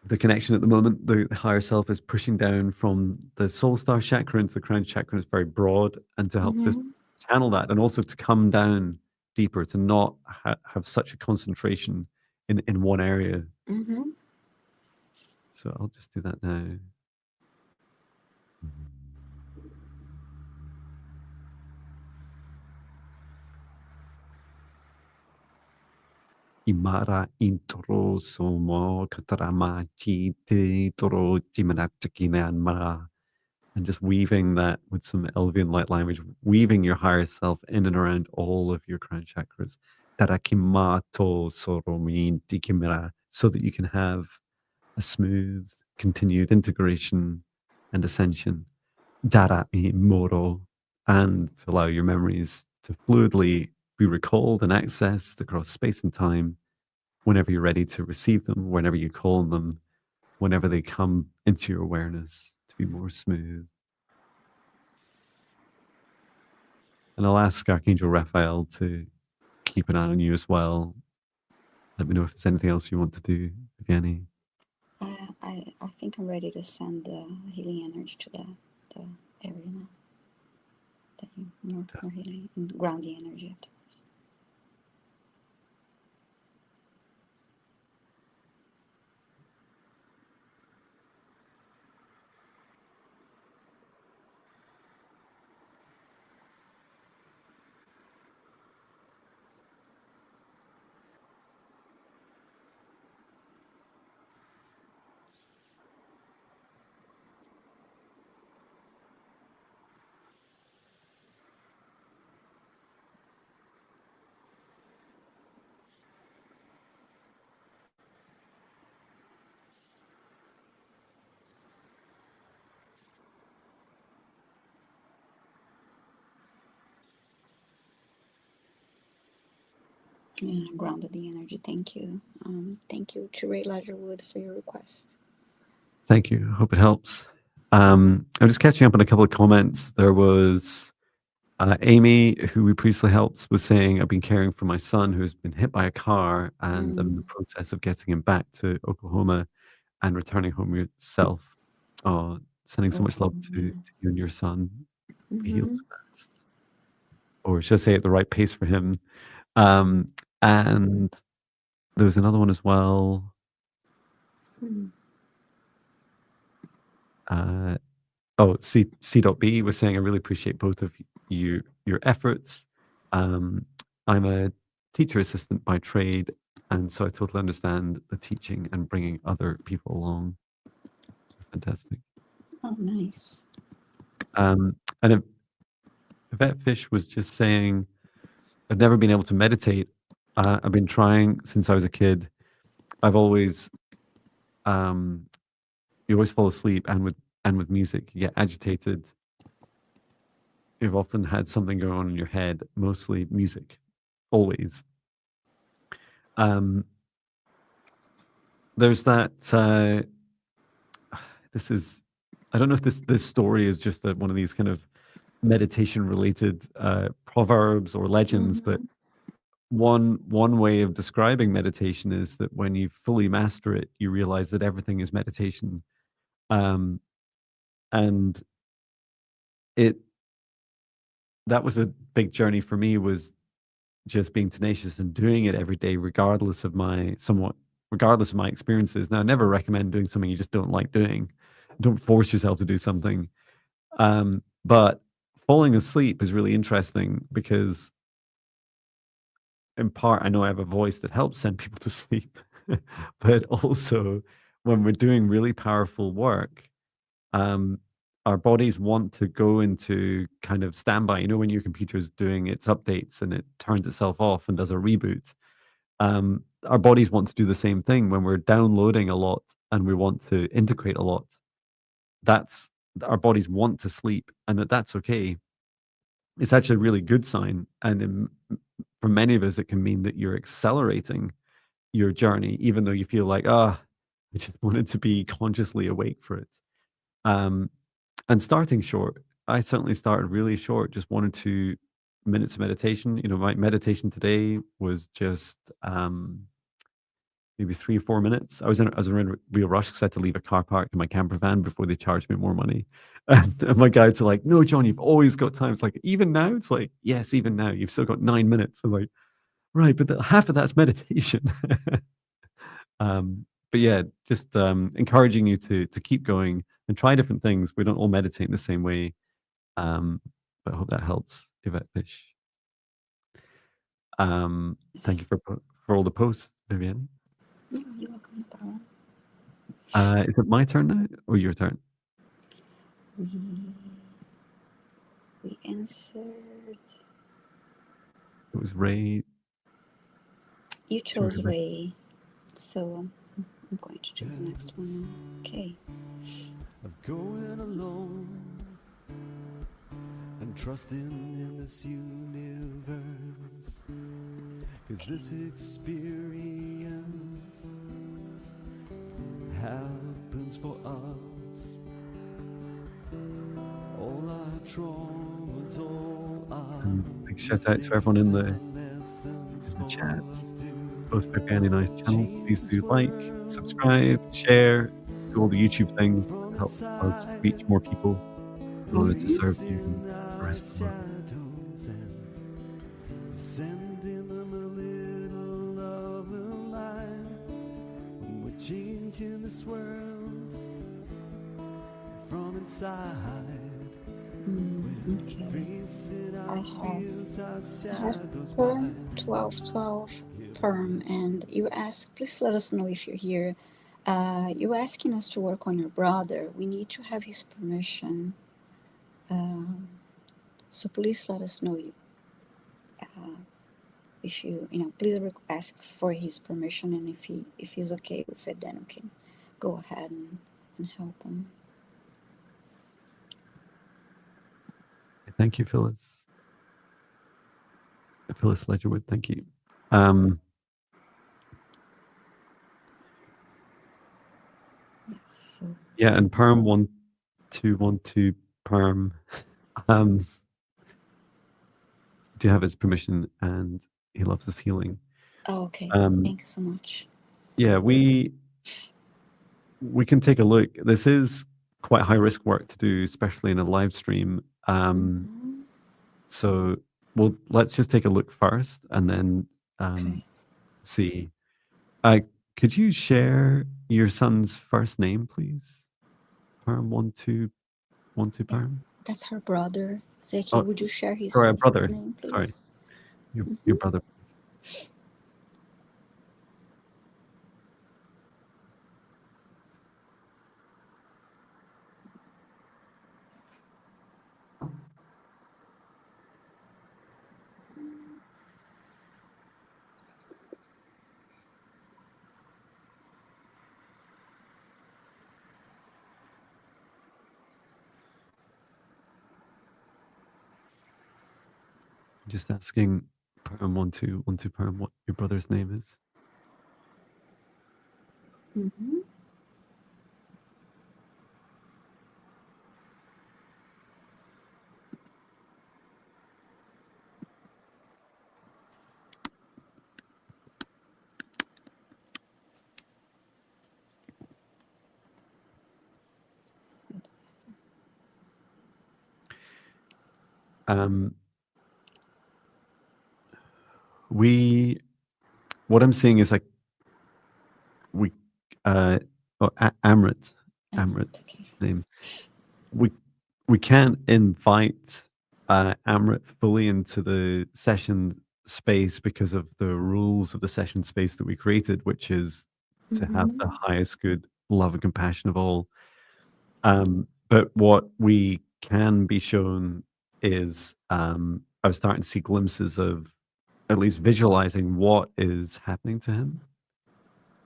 Speaker 1: the connection at the moment. The higher self is pushing down from the soul star chakra into the crown chakra. It's very broad, and to help just channel that, and also to come down deeper, to not have such a concentration in one area.
Speaker 2: Mm-hmm.
Speaker 1: So I'll just do that now. Imara intro somo katarama chi toro chimanatakinan mara. And just weaving that with some Elvian light language, weaving your higher self in and around all of your crown chakras. Tarakimato soromin tikimera, so that you can have a smooth, continued integration and ascension. Dara moro, and to allow your memories to fluidly be recalled and accessed across space and time whenever you're ready to receive them, whenever you call on them, whenever they come into your awareness, to be more smooth. And I'll ask Archangel Raphael to keep an eye on you as well. Let me know if there's anything else you want to do, Viviane.
Speaker 2: I think I'm ready to send the healing energy to the area now. More healing and grounding energy afterwards. Yeah, grounded the energy. Thank you. Thank you to Ray Ledgerwood for your request.
Speaker 1: Thank you. Hope it helps. I'm just catching up on a couple of comments. There was Amy, who we previously helped, was saying, I've been caring for my son who's been hit by a car, and I'm in the process of getting him back to Oklahoma and returning home yourself. Sending so much love to you and your son. He heals fast. Or should I say at the right pace for him? And there was another one as well. C.B was saying, I really appreciate both of your efforts. I'm a teacher assistant by trade, and so I totally understand the teaching and bringing other people along. Fantastic.
Speaker 2: Oh, nice.
Speaker 1: And Yvette Fish was just saying, I've never been able to meditate. I've been trying since I was a kid. I've always, you always fall asleep, and with music, you get agitated. You've often had something going on in your head, mostly music, always. There's that. This is, I don't know if this story is just one of these kind of meditation related proverbs or legends, but one way of describing meditation is that when you fully master it, you realize that everything is meditation. And that was a big journey for me, was just being tenacious and doing it every day, regardless of my somewhat regardless of my experiences. Now, I never recommend doing something you just don't like doing. Don't force yourself to do something. But falling asleep is really interesting because, in part, I know I have a voice that helps send people to sleep, but also when we're doing really powerful work, um, our bodies want to go into kind of standby. You know, when your computer's doing its updates and it turns itself off and does a reboot, our bodies want to do the same thing when we're downloading a lot and we want to integrate a lot. That's our bodies want to sleep, and that's okay. It's actually a really good sign, and for many of us, it can mean that you're accelerating your journey, even though you feel like, I just wanted to be consciously awake for it. Um, and starting short, I certainly started really short, just 1 or 2 minutes of meditation. You know, my meditation today was just maybe 3 or 4 minutes. I was in a real rush because I had to leave a car park in my camper van before they charged me more money. And my guides are like, "No, John, you've always got time." It's like, even now, it's like, yes, even now, you've still got 9 minutes. I'm like, right, but half of that's meditation. But yeah, just encouraging you to keep going and try different things. We don't all meditate in the same way. But I hope that helps, Yvette Fish. Thank you for all the posts, Viviane.
Speaker 2: No, you're welcome. No problem.
Speaker 1: Is it my turn now or your turn?
Speaker 2: We answered.
Speaker 1: It was Ray.
Speaker 2: You chose Ray, so I'm going to choose the next one. Okay.
Speaker 3: Of going alone and trusting in this universe, 'cause this experience happens for us. All our traumas, all our
Speaker 1: And big shout out to everyone in the chat. Both Viviane and I's channel. Please do like, subscribe, share, do all the YouTube things that help us reach more people in order to serve you and the rest of the world.
Speaker 3: Sending them a little love and light. We're changing this world from inside.
Speaker 2: Okay. I have perm 1212 perm, and you ask, please let us know if you're here. You're asking us to work on your brother. We need to have his permission. So please let us know if you please ask for his permission, and if he's okay with it, then we can go ahead and help him.
Speaker 1: Thank you, Phyllis. Phyllis Ledgerwood, thank you.
Speaker 2: Yes, so.
Speaker 1: Yeah, and Perm 1212 Perm. Do have his permission, and he loves his healing.
Speaker 2: Oh, okay. Thank you so much.
Speaker 1: Yeah, we can take a look. This is quite high risk work to do, especially in a live stream. So let's just take a look first, and then
Speaker 2: Okay.
Speaker 1: see. Could you share your son's first name, please? Perm 1212 Perm.
Speaker 2: That's her brother. Zeki, would you share his
Speaker 1: brother.
Speaker 2: name, please?
Speaker 1: Sorry, your brother, please. Just asking Perm 1212 Perm what your brother's name is.
Speaker 2: Mm-hmm.
Speaker 1: What I'm seeing is like Amrit,
Speaker 2: Amrit, okay.
Speaker 1: his name. We can't invite Amrit fully into the session space because of the rules of the session space that we created, which is to have the highest good, love, and compassion of all. But what we can be shown is I was starting to see glimpses of at least visualizing what is happening to him.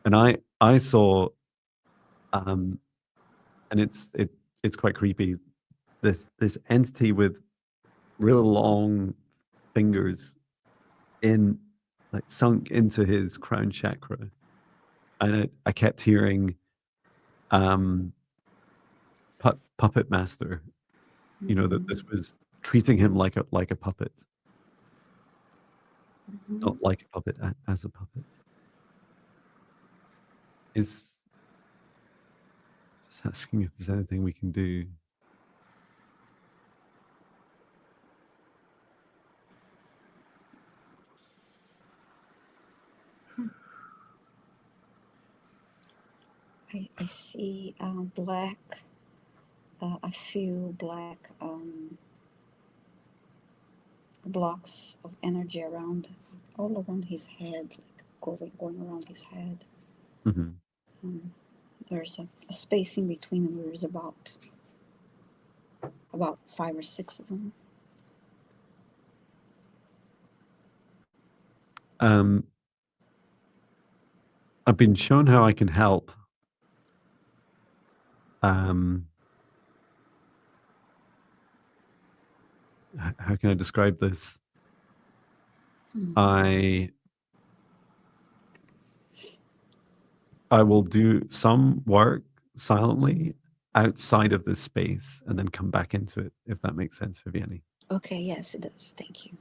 Speaker 1: And I saw, and it's quite creepy, this entity with really long fingers in, like, sunk into his crown chakra. And I kept hearing puppet master, that this was treating him like a puppet, not like a puppet, as a puppet. Is just asking if there's anything we can do.
Speaker 2: I see black, a few black blocks of energy all around his head, like going around his head.
Speaker 1: Mm-hmm.
Speaker 2: There's a space in between them. There's about 5 or 6 of them.
Speaker 1: I've been shown how I can help. How can I describe this? I will do some work silently outside of this space and then come back into it, if that makes sense, Viviane.
Speaker 2: Okay, yes, it does. Thank you.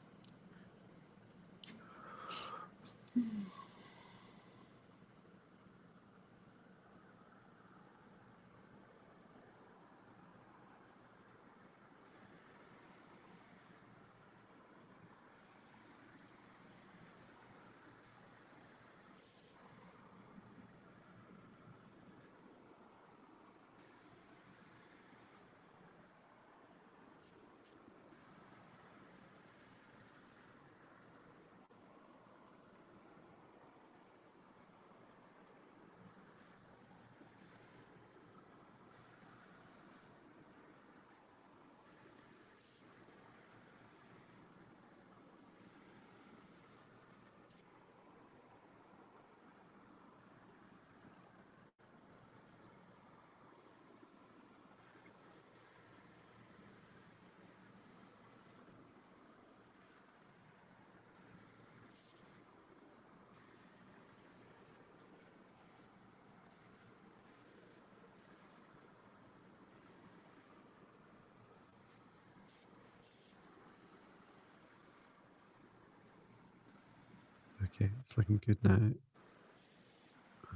Speaker 1: Okay, it's looking good now.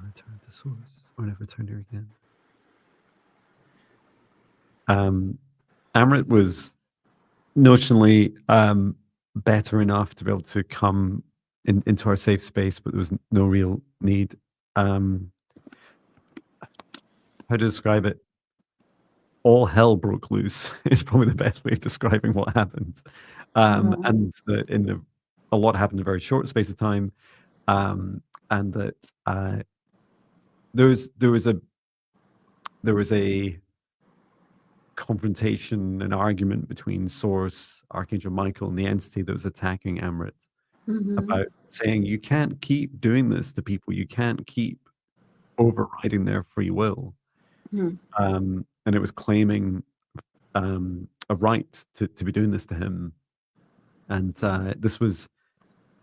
Speaker 1: Return to source, or never return here again. Amrit was notionally better enough to be able to come into our safe space, but there was no real need. How to describe it? All hell broke loose is probably the best way of describing what happened. And a lot happened in a very short space of time, and that there was a confrontation, an argument between Source, Archangel Michael, and the entity that was attacking Amrit about saying, you can't keep doing this to people. You can't keep overriding their free will. And it was claiming a right to be doing this to him. And this was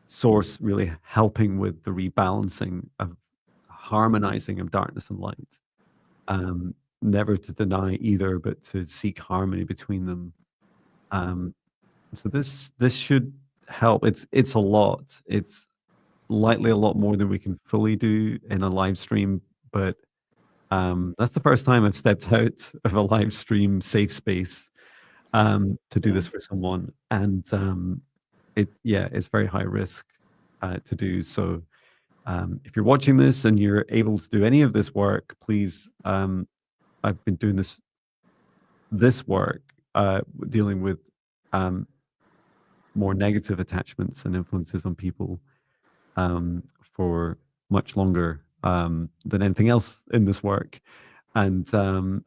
Speaker 1: Source really helping with the rebalancing of harmonizing of darkness and light. Never to deny either, but to seek harmony between them. So this should help. It's a lot. It's likely a lot more than we can fully do in a live stream, but that's the first time I've stepped out of a live stream safe space to do this for someone, and it's very high risk to do so. if you're watching this and you're able to do any of this work, please, I've been doing this work, dealing with more negative attachments and influences on people for much longer than anything else in this work. And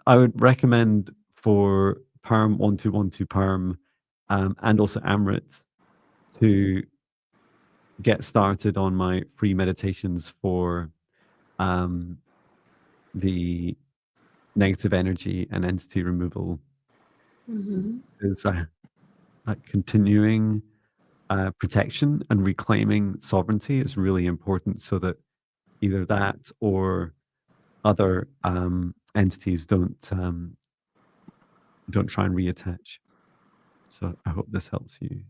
Speaker 1: I would recommend for Perm 1212 Perm and also Amrit to get started on my free meditations for the negative energy and entity removal. Is that continuing protection and reclaiming sovereignty is really important, so that either that or other entities don't try and reattach. So I hope this helps you.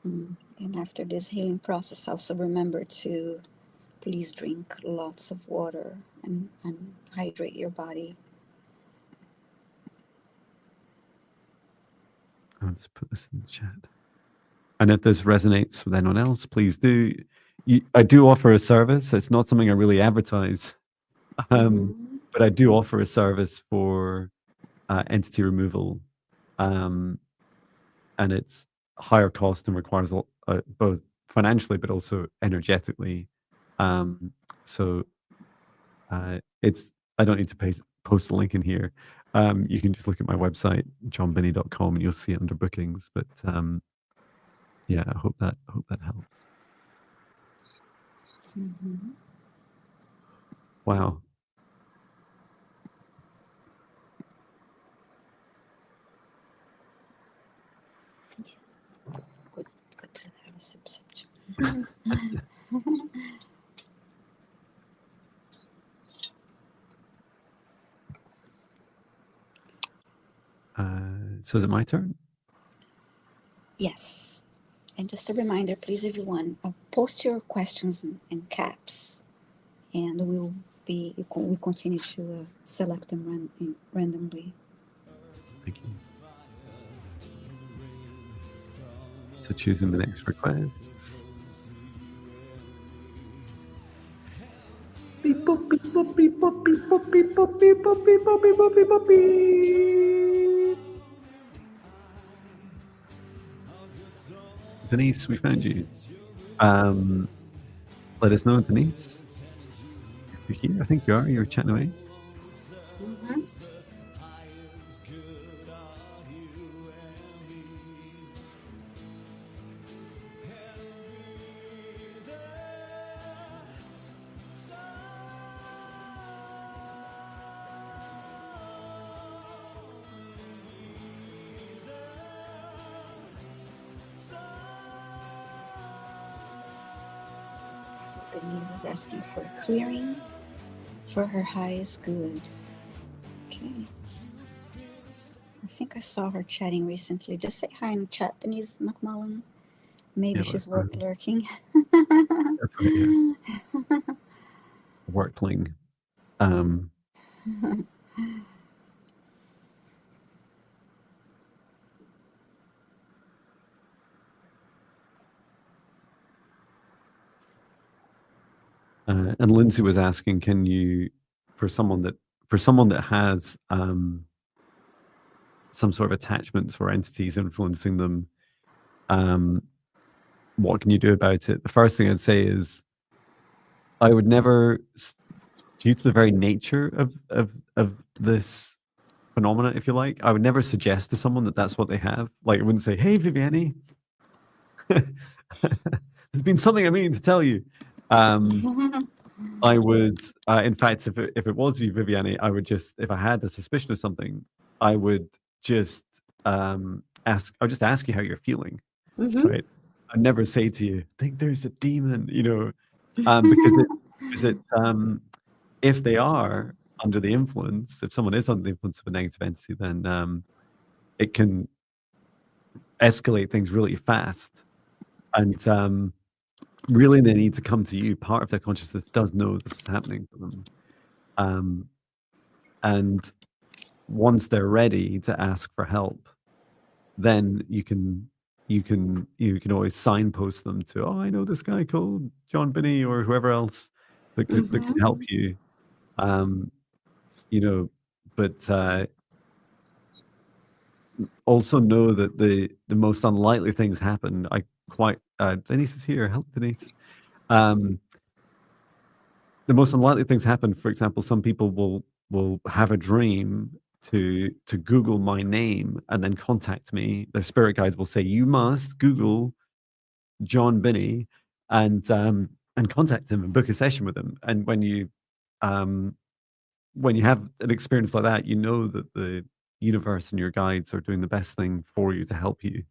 Speaker 2: And after this healing process, also remember to please drink lots of water and hydrate your body.
Speaker 1: I'll just put this in the chat. And if this resonates with anyone else, please do. I do offer a service. It's not something I really advertise, but I do offer a service for entity removal, and it's higher cost and requires both financially but also energetically. So it's, I don't need to post a link in here. You can just look at my website, johnbinney.com, and you'll see it under bookings. But yeah, I hope that helps. Wow.
Speaker 2: Good to have a sip.
Speaker 1: So is it my turn?
Speaker 2: Yes. And just a reminder, please, everyone, post your questions in caps, and we continue to select them randomly.
Speaker 1: Thank you. So choosing the next request. Beep, boop, beep, boop, beep, boop, beep, boop, beep, boop, beep, boop, beep, boop, beep, boop, beep, boop, beep. Denise, we found you. Let us know, Denise. If you're here, I think you are. You're chatting away.
Speaker 2: Denise is asking for clearing for her highest good. Okay. I think I saw her chatting recently. Just say hi in the chat, Denise McMullen. Maybe she's lurking.
Speaker 1: That's right, yeah. Workling. And Lindsay was asking, can you, for someone that has some sort of attachments or entities influencing them, what can you do about it? The first thing I'd say is, I would never, due to the very nature of this phenomena, if you like, I would never suggest to someone that that's what they have. Like, I wouldn't say, hey, Viviane, there's been something I'm meaning to tell you. I would, in fact, if it was you, Viviane, I would just, if I had a suspicion of something, I would just ask you how you're feeling, right? I'd never say to you, I think there's a demon, because if they are under the influence, if someone is under the influence of a negative entity, then it can escalate things really fast, and really they need to come to you. Part of their consciousness does know this is happening to them, and once they're ready to ask for help, then you can always signpost them to, oh, I know this guy called John Binney or whoever else, that can help you. You know, but also know that the most unlikely things happen. Denise is here. Help, Denise. The most unlikely things happen. For example, some people will have a dream to Google my name and then contact me. Their spirit guides will say, "You must Google John Binney and contact him and book a session with him." And when you have an experience like that, you know that the universe and your guides are doing the best thing for you to help you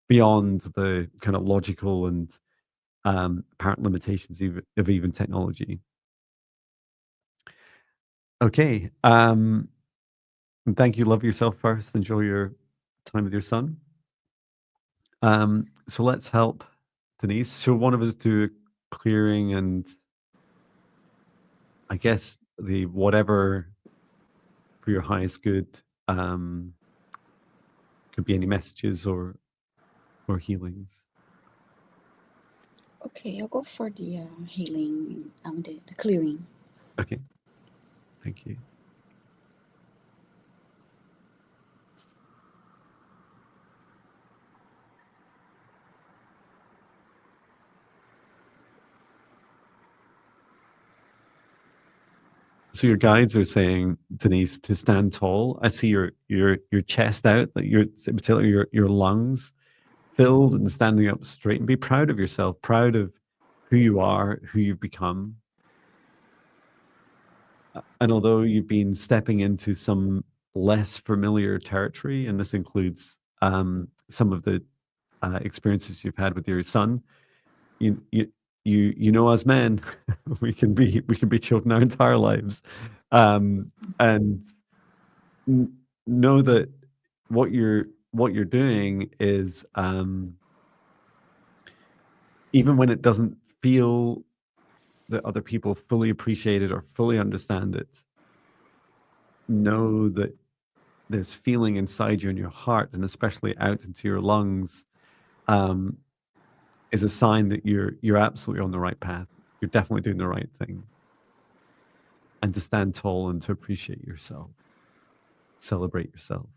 Speaker 1: beyond the kind of logical and apparent limitations of even technology. Okay. And thank you. Love yourself first. Enjoy your time with your son. So let's help Denise. Should one of us do a clearing and I guess the whatever for your highest good, could be any messages or healings.
Speaker 2: Okay, I'll go for the healing, the clearing.
Speaker 1: Okay. Thank you. So your guides are saying, Denise, to stand tall. I see your chest out, like in particular your lungs filled and standing up straight, and be proud of yourself, proud of who you are, who you've become. And although you've been stepping into some less familiar territory, and this includes some of the experiences you've had with your son, you know, as men, we can be children our entire lives, and know that what you're doing is, even when it doesn't feel that other people fully appreciate it or fully understand it, know that this feeling inside you in your heart, and especially out into your lungs, is a sign that you're absolutely on the right path. You're definitely doing the right thing. And to stand tall and to appreciate yourself, celebrate yourself.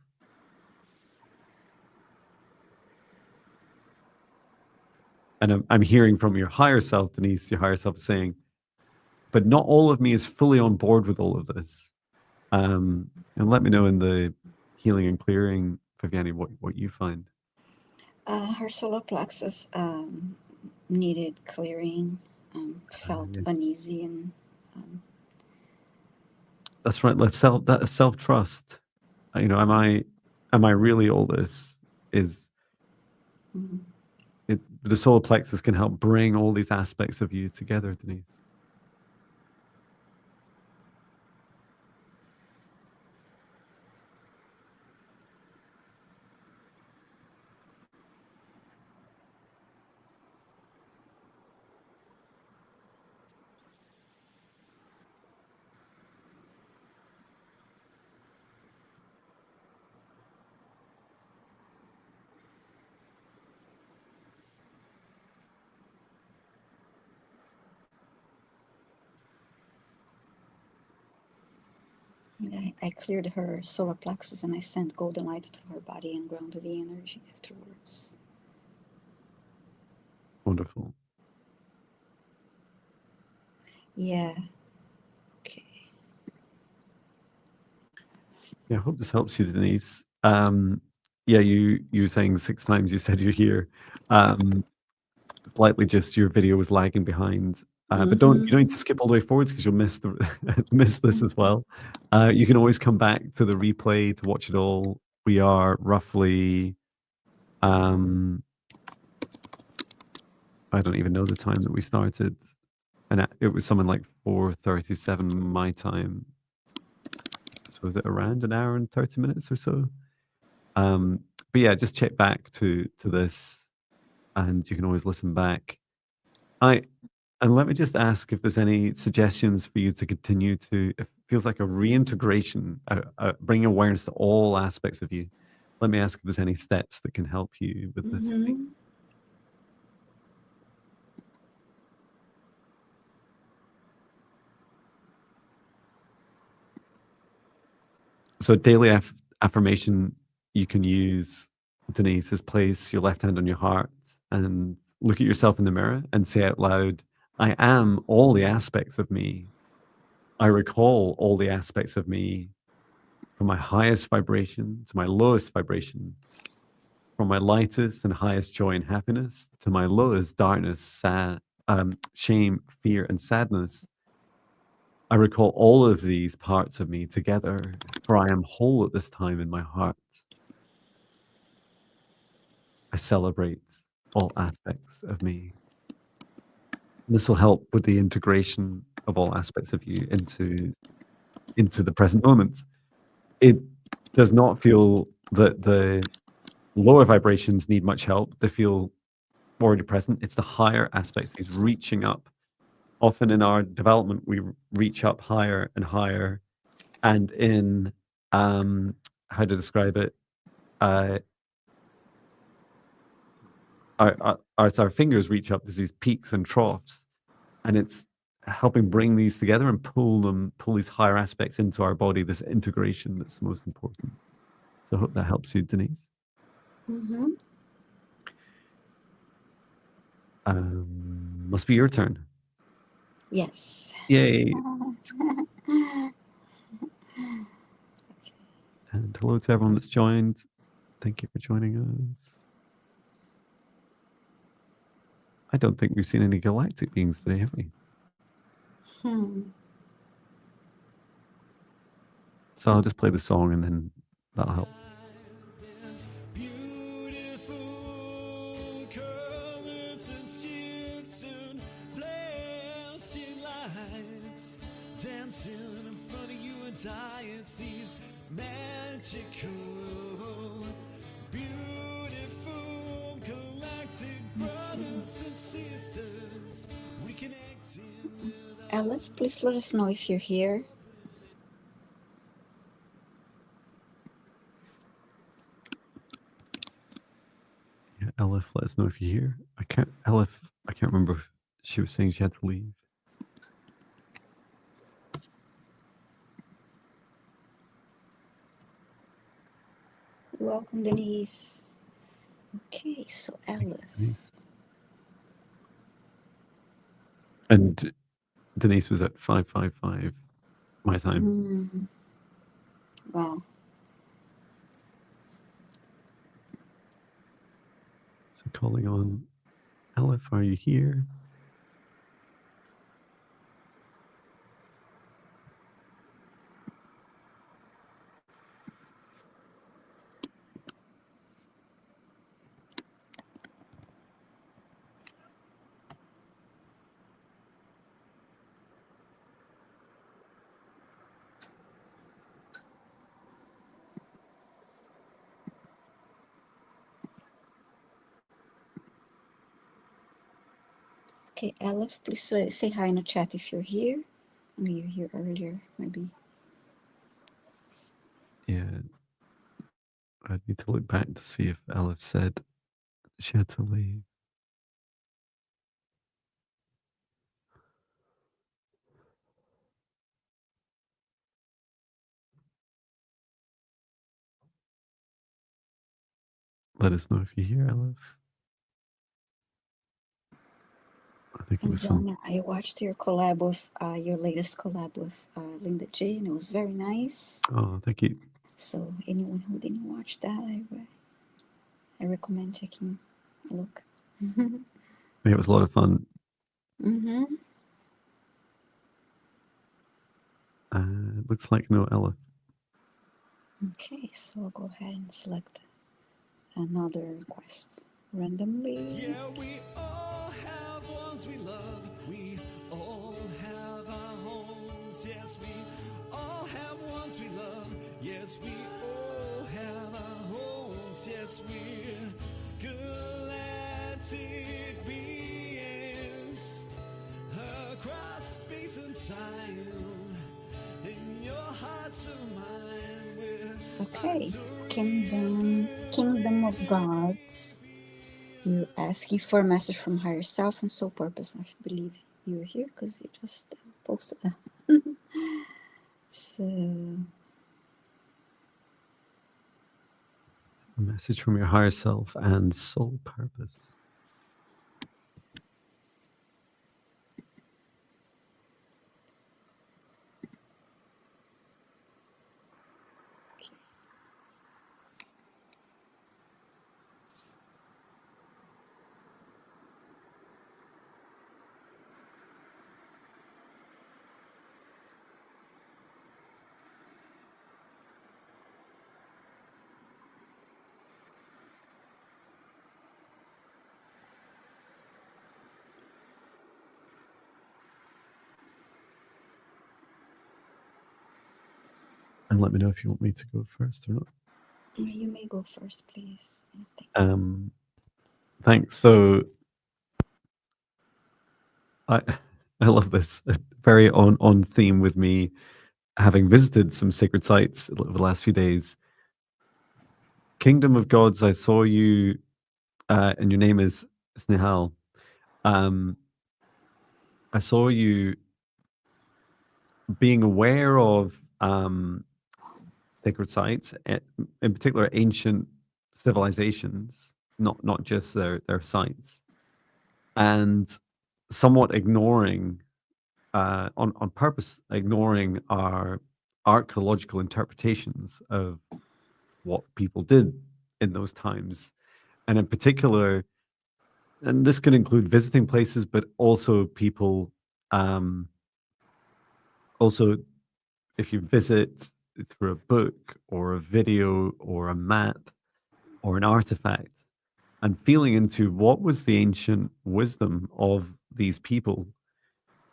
Speaker 1: And I'm hearing from your higher self, Denise, your higher self saying, but not all of me is fully on board with all of this. And let me know in the healing and clearing, Viviane, what you find.
Speaker 2: Her solar plexus needed clearing, felt
Speaker 1: Yes.
Speaker 2: uneasy, and
Speaker 1: That's right. That self-trust. You know, am I really all this? Is
Speaker 2: mhm.
Speaker 1: the solar plexus can help bring all these aspects of you together, Denise.
Speaker 2: I cleared her solar plexus and I sent golden light to her body and grounded the energy afterwards.
Speaker 1: Wonderful.
Speaker 2: Yeah. Okay.
Speaker 1: Yeah, I hope this helps you, Denise. Yeah, you were saying 6 times you said you're here. Slightly just your video was lagging behind. But you don't need to skip all the way forwards because you'll miss miss this as well. You can always come back to the replay to watch it all. We are roughly, I don't even know the time that we started, and it was something like 4:37 my time. So is it around an hour and 30 minutes or so? But yeah, just check back to this, and you can always listen back. And let me just ask if there's any suggestions for you to continue to. It feels like a reintegration, bring awareness to all aspects of you. Let me ask if there's any steps that can help you with this thing. So daily affirmation you can use, Denise, is place your left hand on your heart and look at yourself in the mirror and say out loud, I am all the aspects of me. I recall all the aspects of me, from my highest vibration to my lowest vibration, from my lightest and highest joy and happiness to my lowest darkness, shame, fear, and sadness. I recall all of these parts of me together, for I am whole at this time in my heart. I celebrate all aspects of me. And this will help with the integration of all aspects of you into the present moment. It does not feel that the lower vibrations need much help. They feel already present. It's the higher aspects, these reaching up. Often in our development, we reach up higher and higher. And in, how to describe it, as our fingers reach up, there's these peaks and troughs. And it's helping bring these together and pull these higher aspects into our body, this integration that's the most important. So I hope that helps you, Denise.
Speaker 2: Mm-hmm.
Speaker 1: Must be your turn.
Speaker 2: Yes.
Speaker 1: Yay. And hello to everyone that's joined. Thank you for joining us. I don't think we've seen any galactic beings today, have we? So I'll just play the song and then that'll help.
Speaker 3: It's these magical, beautiful galactic brothers and sisters reconnecting with
Speaker 2: Aleph, please let us know if you're here.
Speaker 1: Yeah, Aleph, let us know if you're here. I can't remember if she was saying she had to leave.
Speaker 2: Welcome, Denise. Okay, so Aleph.
Speaker 1: And Denise was at 555 my time.
Speaker 2: Wow.
Speaker 1: So calling on Aleph, are you here?
Speaker 2: Okay, Aleph, please say hi in the chat if you're here. Maybe you're here earlier, maybe.
Speaker 1: Yeah. I need to look back to see if Aleph said she had to leave. Let us know if you're here, Aleph. I think it was
Speaker 2: Donna, I watched your collab with your latest collab with Linda J, and it was very nice.
Speaker 1: Oh, thank you.
Speaker 2: So anyone who didn't watch that, I recommend taking a look.
Speaker 1: Yeah, it was a lot of fun. Looks like no Aleph.
Speaker 2: Okay, so I'll go ahead and select another request randomly.
Speaker 3: Yeah, we all have ones we love. We all have our homes. Yes, we all have ones we love. Yes, we all have our homes. Yes, we're galactic beings across space and time. In your hearts and mine, we're
Speaker 2: Okay, Kingdom of Gods. You're asking for a message from higher self and soul purpose. I believe you're here because you just posted that. So
Speaker 1: A message from your higher self and soul purpose. And let me know if you want me to go first or not.
Speaker 2: You may go first, please.
Speaker 1: Thanks. So I I love this. Very on theme with me having visited some sacred sites over the last few days. Kingdom of Gods, I saw you, and your name is Snehal. I saw you being aware of sacred sites, in particular ancient civilizations, not just their sites, and somewhat ignoring, on purpose, ignoring our archaeological interpretations of what people did in those times, and in particular, and this can include visiting places, but also people, also if you visit through a book or a video or a map or an artifact, and feeling into what was the ancient wisdom of these people.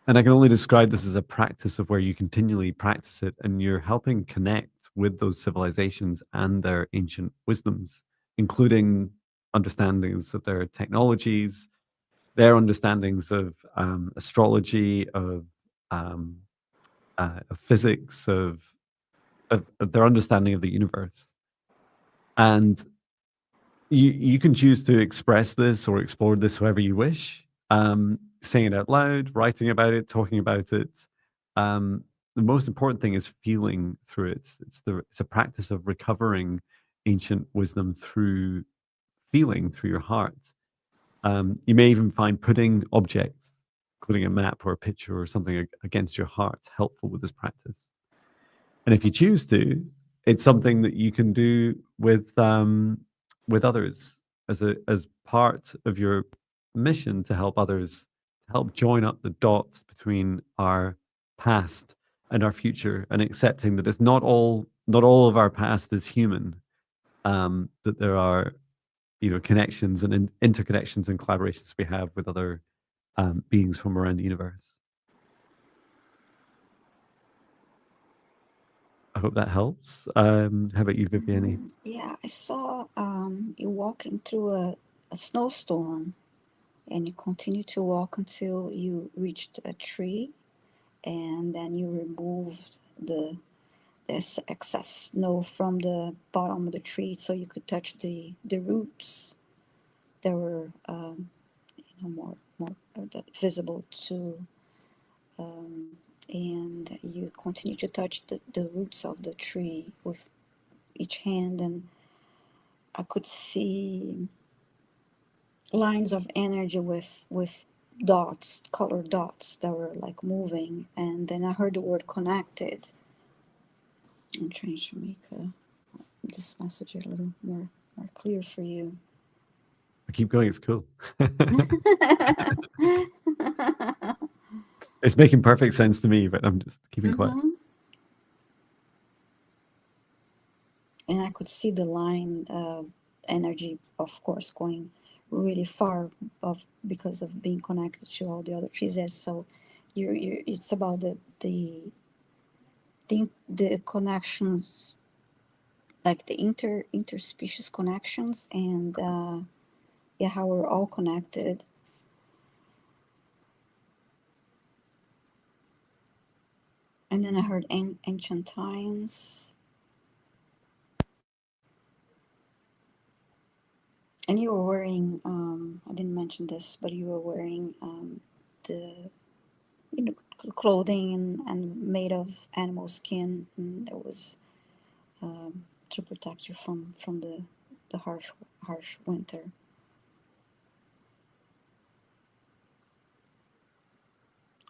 Speaker 1: And I can only describe this as a practice of where you continually practice it and you're helping connect with those civilizations and their ancient wisdoms, including understandings of their technologies, their understandings of astrology, of physics, of their understanding of the universe. And you can choose to express this or explore this however you wish, saying it out loud, writing about it, talking about it. The most important thing is feeling through it. It's a practice of recovering ancient wisdom through feeling through your heart. You may even find putting objects, including a map or a picture or something against your heart, helpful with this practice. And if you choose to, it's something that you can do with others as part of your mission to help others, to help join up the dots between our past and our future, and accepting that it's not all of our past is human, that there are connections and interconnections and collaborations we have with other beings from around the universe. I hope that helps. How about you, Viviane?
Speaker 2: Yeah, I saw you walking through a snowstorm, and you continued to walk until you reached a tree, and then you removed this excess snow from the bottom of the tree so you could touch the roots that were more visible to, and you continue to touch the roots of the tree with each hand, and I could see lines of energy with dots, colored dots that were like moving, and then I heard the word connected. I'm trying to make this message a little more clear for you.
Speaker 1: I keep going. It's cool. It's making perfect sense to me, but I'm just keeping quiet.
Speaker 2: And I could see the line energy, of course, going really far because of being connected to all the other trees. So it's about the connections, like the interspecies connections, and how we're all connected. And then I heard ancient times. And you were wearing, I didn't mention this, but you were wearing the clothing and made of animal skin, and it was to protect you from the the harsh winter.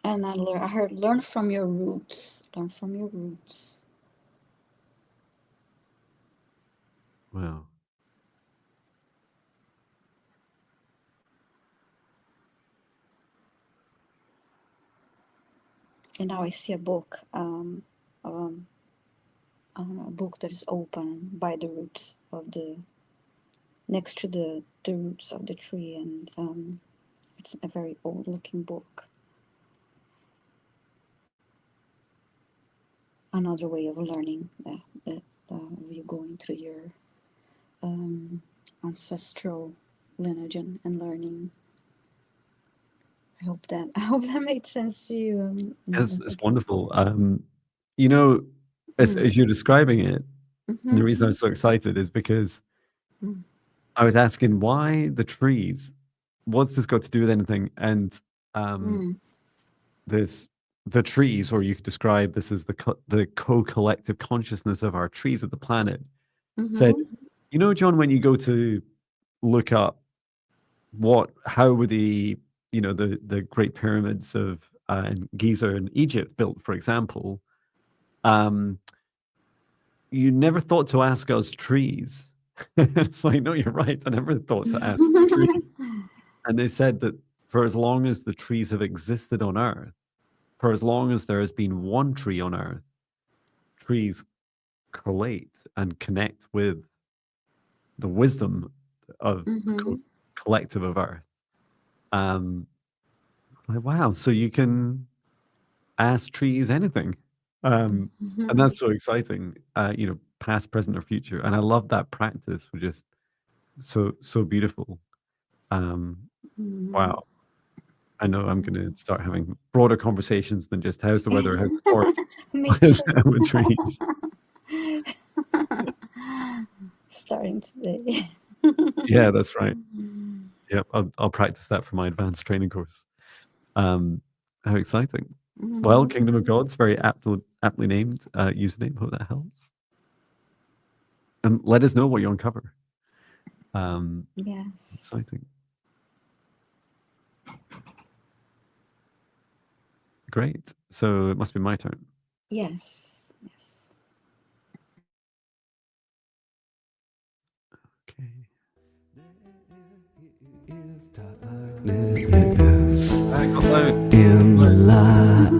Speaker 2: And I heard learn from your roots. Learn from your roots.
Speaker 1: Wow.
Speaker 2: And now I see a book, a book that is open by the roots of next to the roots of the tree, and it's a very old looking book. Another way of learning that you going through your ancestral lineage and learning. I hope that made sense to you.
Speaker 1: It's wonderful. You know, as you're describing it, and the reason I'm so excited is because I was asking why the trees. What's this got to do with anything? And the trees, or you could describe this as the co-collective consciousness of our trees of the planet. Said, you know, John, when you go to look up how were the Great Pyramids of Giza in Egypt built, for example, you never thought to ask us trees. It's like, no, you're right. I never thought to ask trees. And they said that for as long as the trees have existed on Earth, for as long as there has been one tree on Earth, trees collate and connect with the wisdom of the collective of Earth. Like, wow, so you can ask trees anything. And that's so exciting, past, present, or future. And I love that practice for just so beautiful. Wow. I know I'm going to start having broader conversations than just how's the weather, how's the forest, with trees.
Speaker 2: Starting today.
Speaker 1: Yeah, that's right. Yep, I'll practice that for my advanced training course. How exciting. Well, Kingdom of Gods, very aptly named username. Hope that helps. And let us know what you uncover.
Speaker 2: Yes.
Speaker 1: Exciting. Great. So it must be my turn.
Speaker 2: Yes. Yes.
Speaker 1: Okay.
Speaker 3: Is darkness
Speaker 1: I got loud.
Speaker 3: in the light.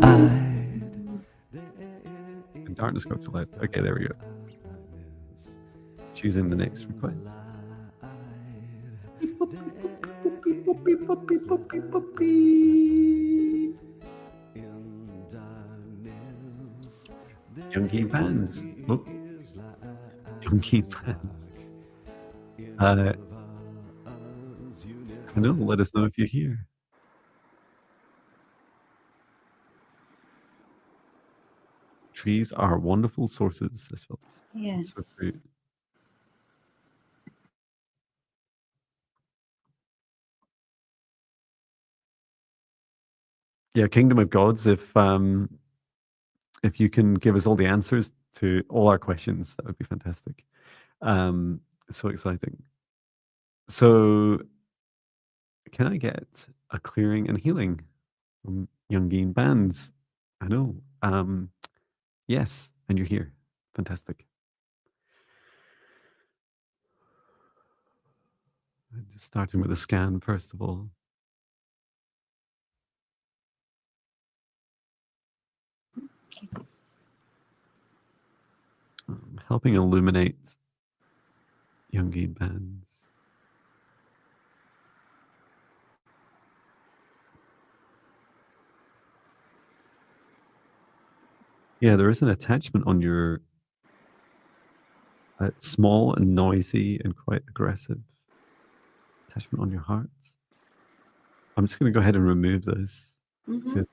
Speaker 1: And darkness got too loud. Okay, there we go. Choosing the next request. Youngie Vans. Oh. Youngie Vans. I know, let us know if you're here. Trees are wonderful sources, I felt.
Speaker 2: Yes.
Speaker 1: So great. Yeah, Kingdom of Gods, if you can give us all the answers to all our questions, that would be fantastic. It's so exciting. So can I get a clearing and healing from Youngeen Bands? I know. Yes, and you're here. Fantastic. Just starting with a scan, first of all. Helping illuminate Youngeen Bands. Yeah, there is an attachment on your small and noisy and quite aggressive attachment on your heart. I'm just going to go ahead and remove this because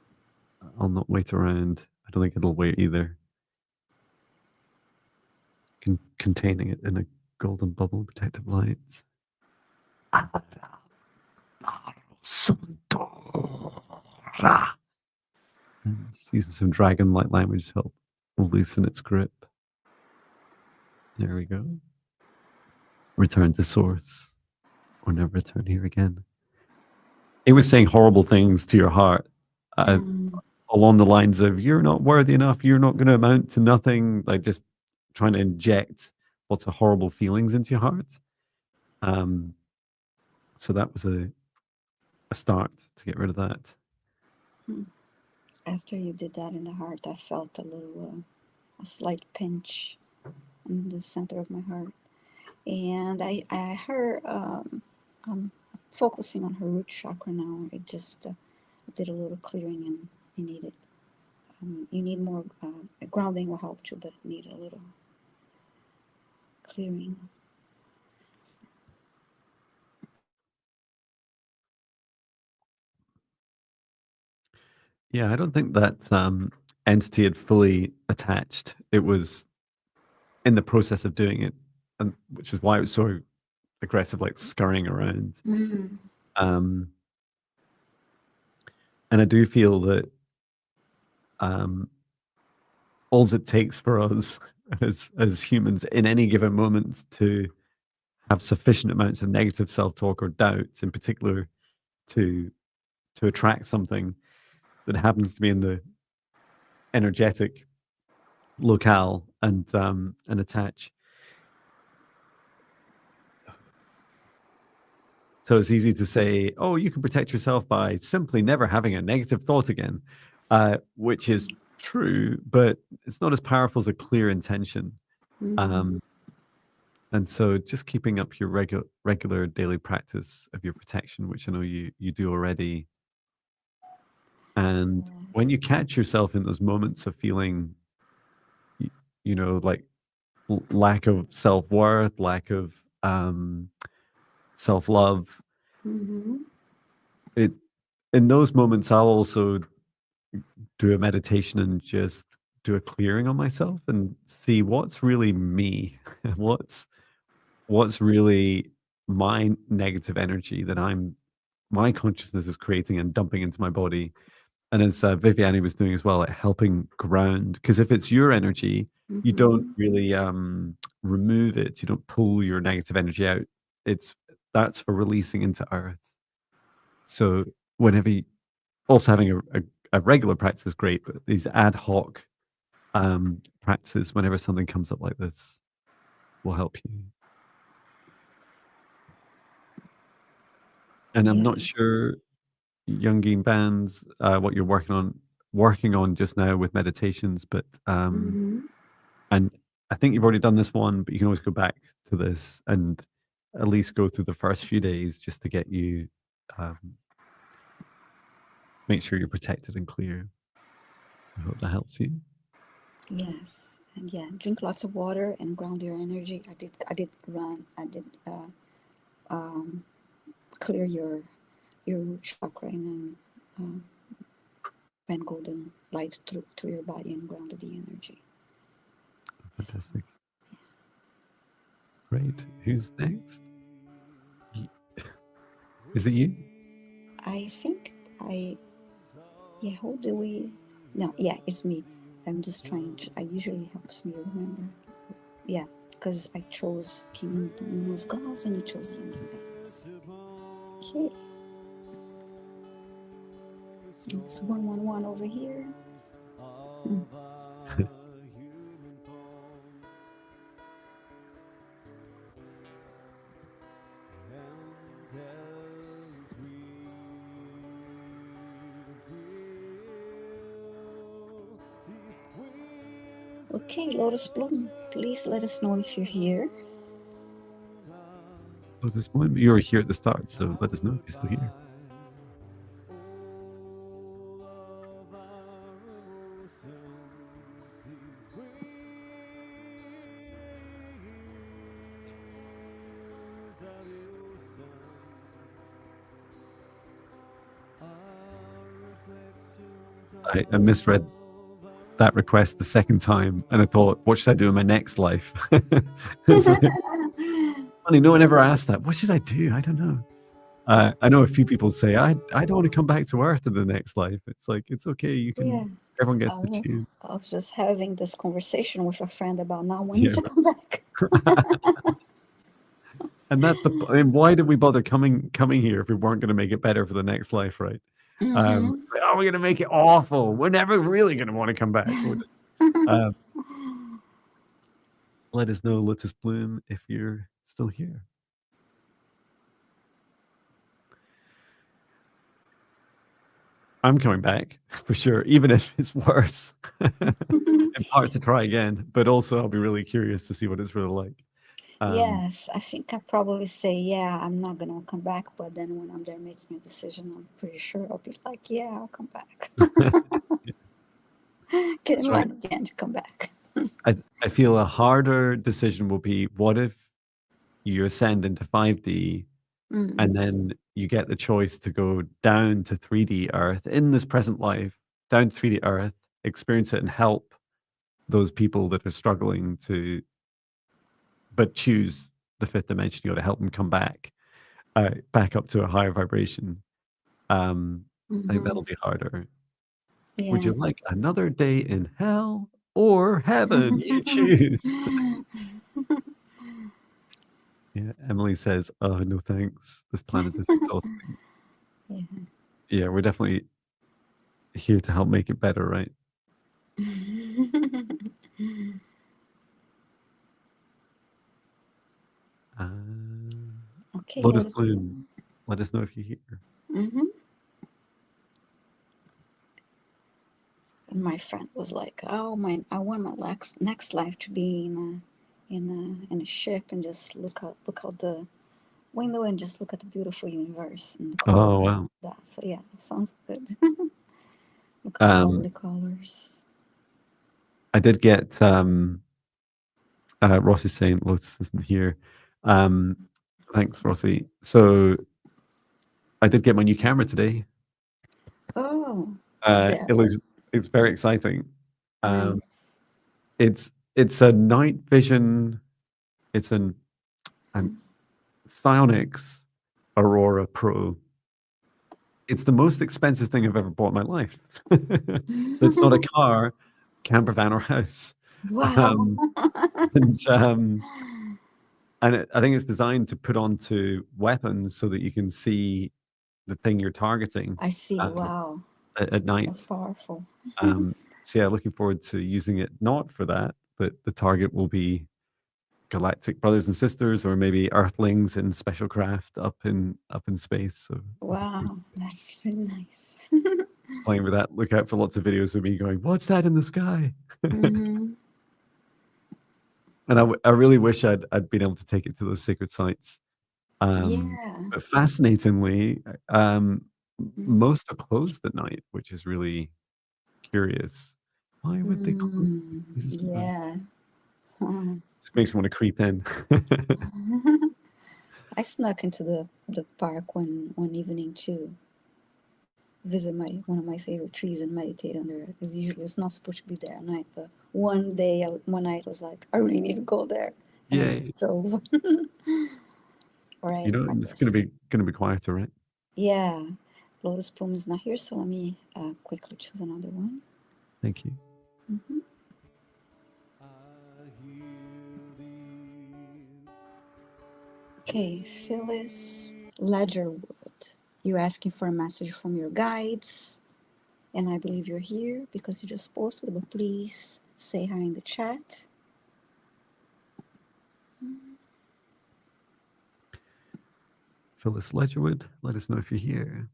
Speaker 1: I'll not wait around. I don't think it'll wait either. Containing it in a golden bubble protective light. And just using some dragon-like language to help loosen its grip. There we go. return to source or never return here again. It was saying horrible things to your heart, along the lines of, you're not worthy enough, you're not going to amount to nothing, like just trying to inject lots of horrible feelings into your heart. So that was a start to get rid of that.
Speaker 2: After you did that in the heart, I felt a slight pinch in the center of my heart. And I heard, I'm focusing on her root chakra now. It just did a little clearing, and you need more grounding will help too, but need a little clearing.
Speaker 1: Yeah, I don't think that entity had fully attached. It was in the process of doing it, and which is why it was so aggressive, like scurrying around. And I do feel that all it takes for us as humans in any given moment to have sufficient amounts of negative self-talk or doubt, in particular, to attract something that happens to be in the energetic locale and attach. So it's easy to say, oh, you can protect yourself by simply never having a negative thought again, which is true, but it's not as powerful as a clear intention. And so just keeping up your regular daily practice of your protection, which I know you do already. And when you catch yourself in those moments of feeling, like lack of self-worth, lack of self-love, in those moments, I'll also do a meditation and just do a clearing on myself and see what's really me, what's really my negative energy that my consciousness is creating and dumping into my body. And as Viviane was doing as well, like helping ground, because if it's your energy, you don't really remove it. You don't pull your negative energy out. That's for releasing into earth. So whenever also having a regular practice is great, but these ad hoc practices, whenever something comes up like this, will help you. And I'm not sure, Jungian bands, what you're working on just now with meditations, but and I think you've already done this one, but you can always go back to this and at least go through the first few days just to get you make sure you're protected and clear. I hope that helps you.
Speaker 2: Yes, and yeah, drink lots of water and ground your energy. I did run. I did clear your root chakra and ran golden light through your body and grounded the energy.
Speaker 1: Fantastic. Great. Who's next? Is it you?
Speaker 2: I think how do we? No, yeah, it's me. I'm just trying to. I usually helps me remember. Yeah, because I chose King of Gods and you chose Young Bands. Okay. It's 111 over here. Okay, Lotus Bloom, please let us know if you're here.
Speaker 1: Lotus Bloom, you were here at the start, so let us know if you're still here. I misread that request the second time, and I thought, what should I do in my next life? Funny, no one ever asked that. What should I do? I don't know. I know a few people say, I don't want to come back to Earth in the next life. It's like, it's okay. You can. Yeah. Everyone gets to choose.
Speaker 2: I was just having this conversation with a friend about not wanting to come back.
Speaker 1: And that's I mean, why did we bother coming here if we weren't going to make it better for the next life, right?
Speaker 2: Mhm.
Speaker 1: Are we going to make it awful? We're never really going to want to come back. Let us know, Lotus Bloom, if you're still here. I'm coming back for sure, even if it's worse. In part to try again, but also I'll be really curious to see what it's really like.
Speaker 2: Yes, I think I probably say, yeah, I'm not gonna come back. But then when I'm there making a decision, I'm pretty sure I'll be like, yeah, I'll come back. Get
Speaker 1: That's
Speaker 2: me
Speaker 1: right.
Speaker 2: out again to come back.
Speaker 1: I feel a harder decision will be, what if you ascend into 5D
Speaker 2: Mm.
Speaker 1: and then you get the choice to go down to 3D Earth in this present life, down to 3D Earth, experience it and help those people that are struggling to, but choose the fifth dimension, you got to help them come back up to a higher vibration. I think that'll be harder. Would
Speaker 2: Yeah.
Speaker 1: you like another day in hell or heaven? You choose. Yeah, Emily says, "Oh, no thanks. This planet is exhausting."
Speaker 2: Yeah.
Speaker 1: Yeah, we're definitely here to help make it better, right?
Speaker 2: Okay,
Speaker 1: Lotus
Speaker 2: Lotus
Speaker 1: Bloom,
Speaker 2: Bloom.
Speaker 1: let us know if you're here.
Speaker 2: Mm-hmm. And my friend was like, "Oh, I want my next life to be in a ship and just look out the window and just look at the beautiful universe and the
Speaker 1: Oh,
Speaker 2: colors
Speaker 1: wow.
Speaker 2: and that." So yeah, sounds good. Look at the lovely colors.
Speaker 1: I did get Ross is saying Lotus isn't here. Thanks, Rossi. So I did get my new camera today.
Speaker 2: Oh, yeah,
Speaker 1: It's very exciting.
Speaker 2: nice.
Speaker 1: It's a night vision. It's an Psionics Aurora Pro. It's the most expensive thing I've ever bought in my life. It's not a car, camper van, or house.
Speaker 2: Wow.
Speaker 1: And I think it's designed to put onto weapons so that you can see the thing you're targeting
Speaker 2: I see. Wow,
Speaker 1: at night.
Speaker 2: that's powerful.
Speaker 1: So yeah, looking forward to using it not for that, but the target will be galactic brothers and sisters, or maybe Earthlings in special craft up in space. So
Speaker 2: Wow, that's really nice.
Speaker 1: playing with that. Look out for lots of videos of me going, "What's that in the sky?"
Speaker 2: Hmm.
Speaker 1: And I really wish I'd been able to take it to those sacred sites.
Speaker 2: Yeah.
Speaker 1: But fascinatingly,
Speaker 2: Mhm.
Speaker 1: most are closed at night, which is really curious. Why would they close these places at night?
Speaker 2: Yeah. Wow.
Speaker 1: Just makes me want to creep in.
Speaker 2: I snuck into the park one evening to visit one of my favorite trees and meditate under it. Because usually it's not supposed to be there at night. But one night I was like, I really need to go there, and I
Speaker 1: Yay!
Speaker 2: just drove. Or
Speaker 1: You know,
Speaker 2: I
Speaker 1: it's gonna be quieter, right?
Speaker 2: yeah. Lotus Bloom is not here, so let me quickly choose another one.
Speaker 1: Thank you.
Speaker 2: Hmm. Okay, Phyllis Ledgerwood. You're asking for a message from your guides, and I believe you're here because you just posted, but please say hi in the chat.
Speaker 1: Phyllis Ledgerwood, let us know if you're here.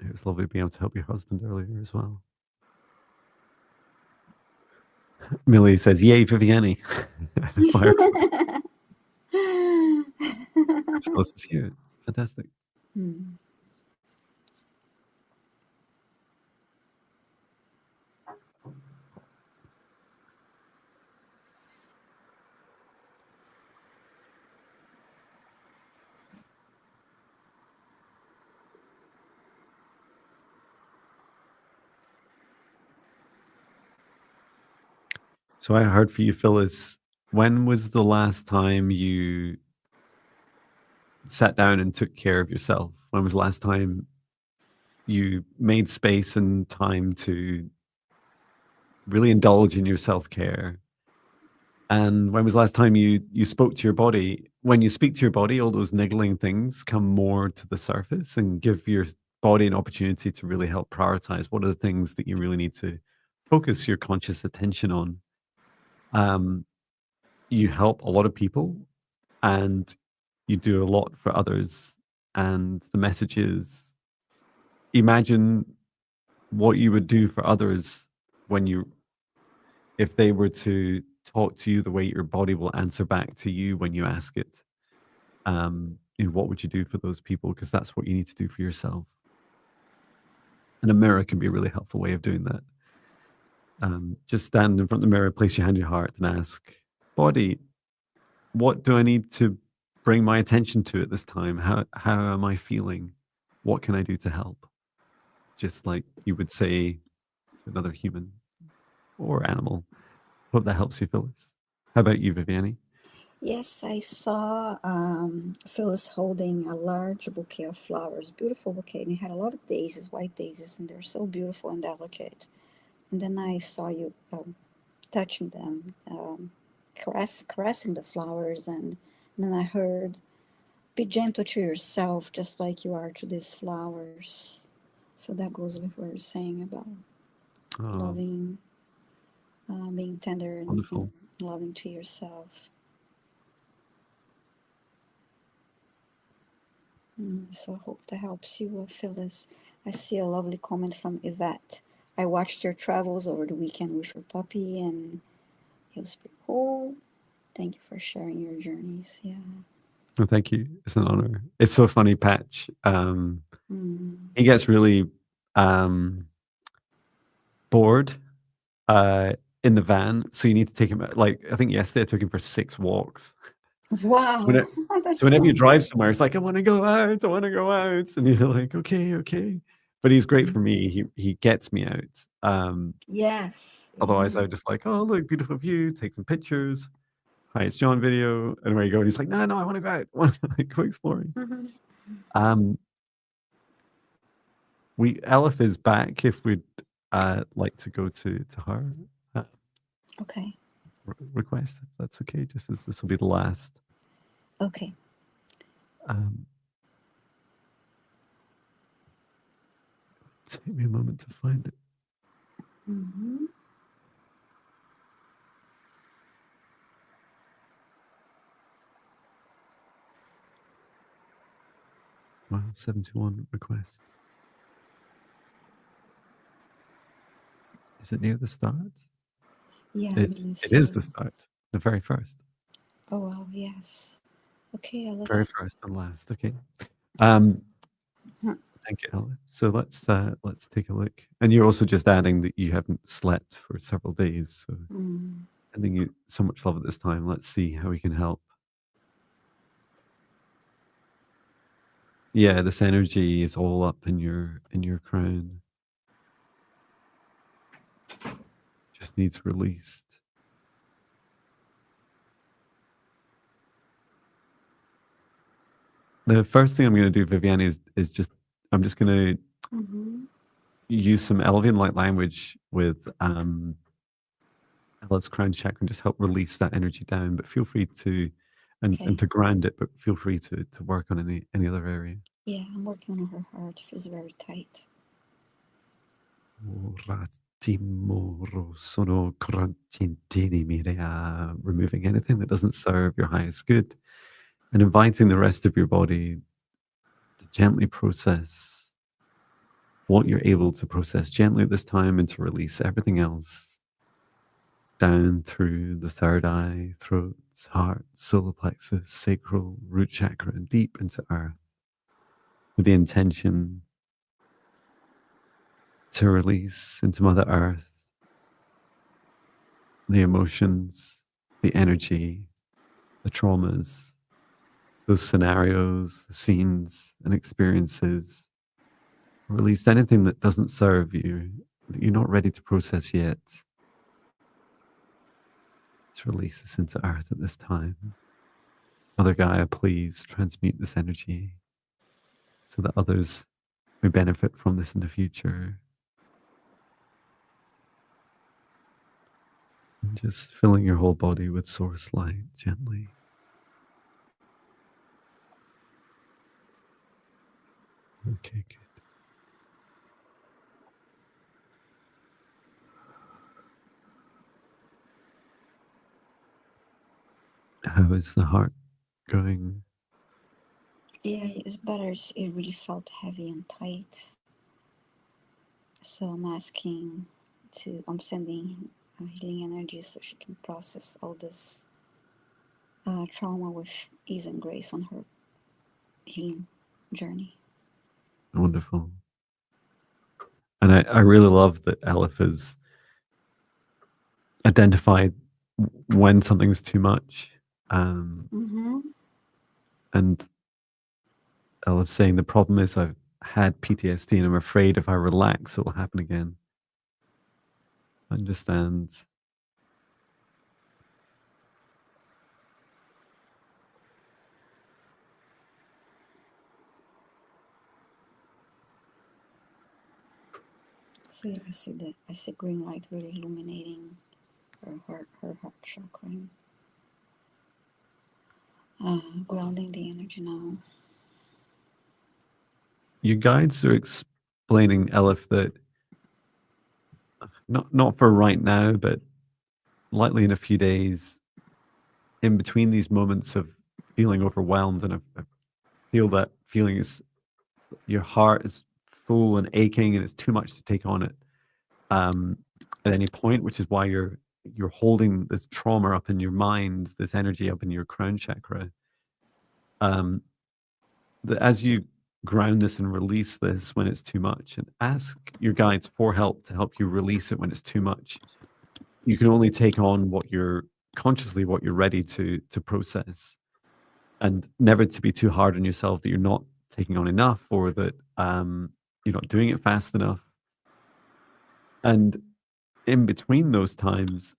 Speaker 1: It was lovely being able to help your husband earlier as well. Millie says, "Yay, Viviane!" Fire. Phyllis is here. Fantastic.
Speaker 2: Hmm.
Speaker 1: So I heard for you, Phyllis, when was the last time you sat down and took care of yourself? When was the last time you made space and time to really indulge in your self-care? And when was the last time you spoke to your body? When you speak to your body, all those niggling things come more to the surface and give your body an opportunity to really help prioritize what are the things that you really need to focus your conscious attention on. Um, you help a lot of people and you do a lot for others. And the message is imagine what you would do for others when you, if they were to talk to you the way your body will answer back to you when you ask it. What would you do for those people? Because that's what you need to do for yourself. And a mirror can be a really helpful way of doing that. Just stand in front of the mirror, place your hand on your heart, and ask, body, what do I need to bring my attention to at this time? How am I feeling? What can I do to help? Just like you would say to another human or animal. Hope that helps you, Phyllis. How about you, Viviane?
Speaker 2: Yes, I saw Phyllis holding a large bouquet of flowers, beautiful bouquet, and it had a lot of daisies, white daisies, and they're so beautiful and delicate. And then I saw you touching them, caressing the flowers, and then I heard, "Be gentle to yourself, just like you are to these flowers." So that goes with what you're saying about
Speaker 1: Oh,
Speaker 2: loving, being tender and
Speaker 1: wonderful.
Speaker 2: loving to yourself. So I hope that helps you, Phyllis. I see a lovely comment from Yvette. I watched your travels over the weekend with your puppy, and it was pretty cool. Thank you for sharing your journeys. Yeah.
Speaker 1: Oh, thank you. It's an honor. It's so funny, Patch.
Speaker 2: Mm.
Speaker 1: He gets really bored in the van, so you need to take him. Like I think yesterday I took him for 6 walks.
Speaker 2: Wow,
Speaker 1: When it,
Speaker 2: that's
Speaker 1: so whenever you
Speaker 2: fun.
Speaker 1: drive somewhere, it's like I want to go out. I want to go out, and you're like, okay, okay. But he's great for me. He gets me out.
Speaker 2: Yes.
Speaker 1: Otherwise, I
Speaker 2: Yeah.
Speaker 1: would just like, oh look, beautiful view. Take some pictures. Hi, it's John video. And where you go? And he's like, no, I want to go out. I want to like, go exploring.
Speaker 2: Mhm.
Speaker 1: Um, Elif is back if we'd like to go to her
Speaker 2: Okay.
Speaker 1: request. If that's okay. Just as this will be the last.
Speaker 2: Okay.
Speaker 1: Take me a moment to find it.
Speaker 2: Mm-hmm.
Speaker 1: Wow, 71 requests. Is it near the start?
Speaker 2: Yeah, I believe
Speaker 1: It
Speaker 2: so.
Speaker 1: is the start. The very first.
Speaker 2: Oh wow, yes. Okay, I
Speaker 1: Very
Speaker 2: love.
Speaker 1: first and last. Okay. Um,
Speaker 2: Huh.
Speaker 1: Thank you, Ella. So let's take a look. And you're also just adding that you haven't slept for several days. So
Speaker 2: Mm.
Speaker 1: sending you so much love at this time. Let's see how we can help. Yeah, this energy is all up in your crown. Just needs released. The first thing I'm going to do, Viviane, is just I'm just going to
Speaker 2: Mm-hmm.
Speaker 1: use some Elvian light language with Ella's crown chakra and just help release that energy down. But feel free to
Speaker 2: Okay.
Speaker 1: and to ground it, but feel free to work on any other area.
Speaker 2: Yeah, I'm working on her heart. It feels very tight.
Speaker 1: Removing anything that doesn't serve your highest good and inviting the rest of your body to gently process what you're able to process gently at this time and to release everything else down through the third eye, throat, heart, solar plexus, sacral, root chakra, and deep into earth with the intention to release into Mother Earth the emotions, the energy, the traumas, those scenarios, the scenes and experiences. Release anything that doesn't serve you, that you're not ready to process yet. Let's release this into earth at this time. Mother Gaia, please transmute this energy so that others may benefit from this in the future. Just filling your whole body with source light gently. Okay, good. How is the heart going?
Speaker 2: Yeah, it's better. It really felt heavy and tight. So I'm sending healing energy so she can process all this trauma with ease and grace on her healing journey.
Speaker 1: Wonderful. And I really love that Elif has identified when something's too much.
Speaker 2: Mm-hmm.
Speaker 1: And Elif's saying the problem is I've had PTSD and I'm afraid if I relax, it will happen again. Understands.
Speaker 2: So yeah, I see green light really illuminating her heart chakra. Grounding the energy now.
Speaker 1: Your guides are explaining, Elif, that not for right now, but likely in a few days, in between these moments of feeling overwhelmed, and I feel that feeling is your heart is full and aching, and it's too much to take on it at any point, which is why you're holding this trauma up in your mind, this energy up in your crown chakra. That as you ground this and release this when it's too much, and ask your guides for help to help you release it when it's too much. You can only take on what you're ready to process, and never to be too hard on yourself that you're not taking on enough, or that you're not doing it fast enough. And in between those times,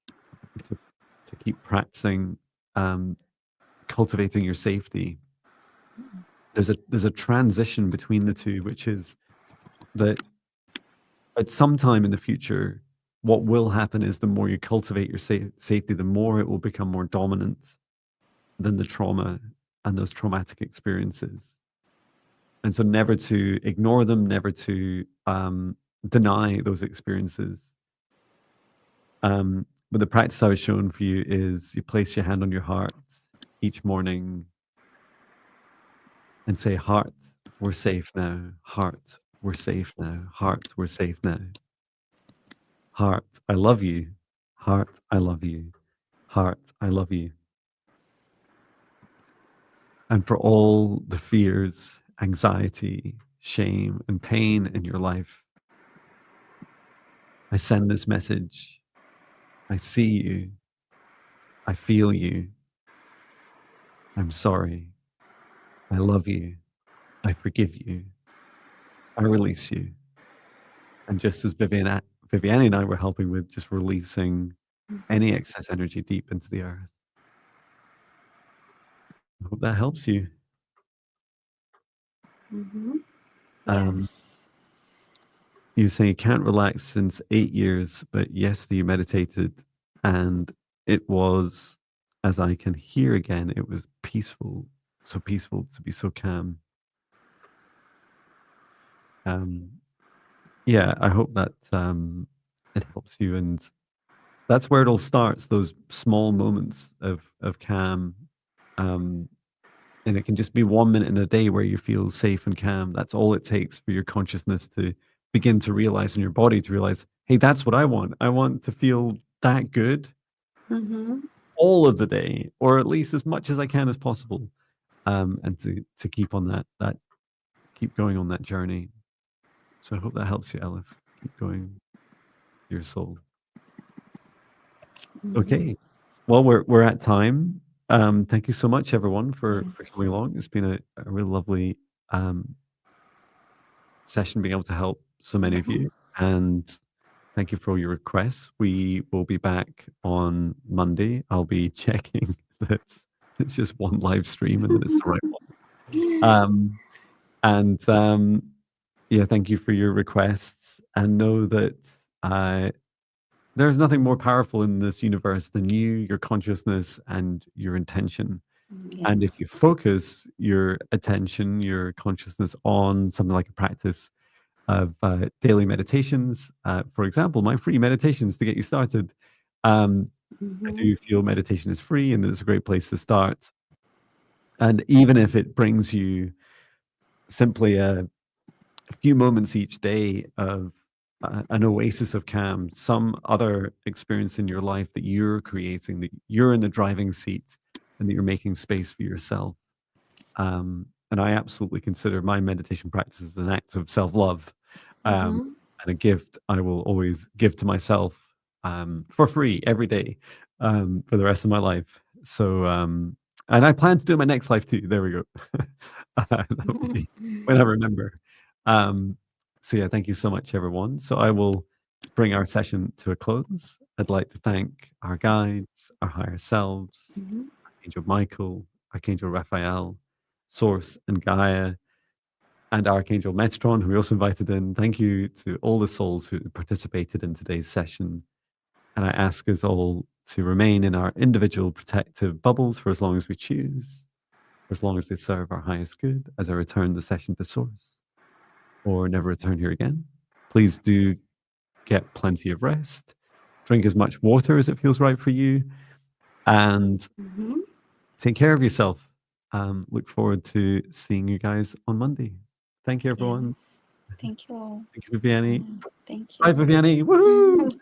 Speaker 1: to keep practicing cultivating your safety. There's a transition between the two, which is that at some time in the future, what will happen is the more you cultivate your safety, the more it will become more dominant than the trauma and those traumatic experiences. And so never to ignore them, never to deny those experiences. But the practice I was showing for you is you place your hand on your heart each morning and say, heart, we're safe now. Heart, we're safe now. Heart, we're safe now. Heart, I love you. Heart, I love you. Heart, I love you. And for all the fears, anxiety, shame, and pain in your life, I send this message. I see you. I feel you. I'm sorry. I love you. I forgive you. I release you. And just as Viviane and I were helping with just releasing any excess energy deep into the earth. I hope that helps you.
Speaker 2: Yes.
Speaker 1: You say you can't relax since 8 years, but yesterday you meditated and it was, as I can hear again, it was peaceful, so peaceful to be so calm. Yeah, I hope that it helps you, and that's where it all starts, those small moments of calm. And it can just be 1 minute in a day where you feel safe and calm. That's all it takes for your consciousness to begin to realize, in your body to realize, hey, that's what I want. I want to feel that good all of the day, or at least as much as I can as possible. And to keep on that keep going on that journey. So I hope that helps you, Elif. Keep going, your soul. Okay. Well, we're at time. Thank you so much, everyone, for coming along. It's been a really lovely session, being able to help so many of you. And thank you for all your requests. We will be back on Monday. I'll be checking that it's just one live stream and that it's the right one. Yeah, thank you for your requests. And know that there's nothing more powerful in this universe than you, your consciousness, and your intention. And if
Speaker 2: Yes.
Speaker 1: you focus your attention, your consciousness on something like a practice of daily meditations, for example, my free meditations to get you started. I
Speaker 2: Mm-hmm.
Speaker 1: do feel meditation is free and that it's a great place to start. And even if it brings you simply a few moments each day of an oasis of calm, some other experience in your life that you're creating, that you're in the driving seat and that you're making space for yourself. And I absolutely consider my meditation practice as an act of self-love,
Speaker 2: Mm-hmm.
Speaker 1: and a gift I will always give to myself, for free every day, for the rest of my life. So, and I plan to do my next life too. There we go. That will be when I remember. So yeah, thank you so much, everyone. So I will bring our session to a close. I'd like to thank our guides, our higher selves,
Speaker 2: Mm-hmm.
Speaker 1: Archangel Michael, Archangel Raphael, Source and Gaia, and Archangel Metron, who we also invited in. Thank you to all the souls who participated in today's session. And I ask us all to remain in our individual protective bubbles for as long as we choose, for as long as they serve our highest good, as I return the session to Source, or never return here again. Please do get plenty of rest. Drink as much water as it feels right for you. And
Speaker 2: Mm-hmm.
Speaker 1: take care of yourself. Look forward to seeing you guys on Monday. Thank you, everyone.
Speaker 2: Yes. Thank you all.
Speaker 1: Thank you, Viviane.
Speaker 2: Thank
Speaker 1: Bye,
Speaker 2: you.
Speaker 1: Viviane. Woohoo!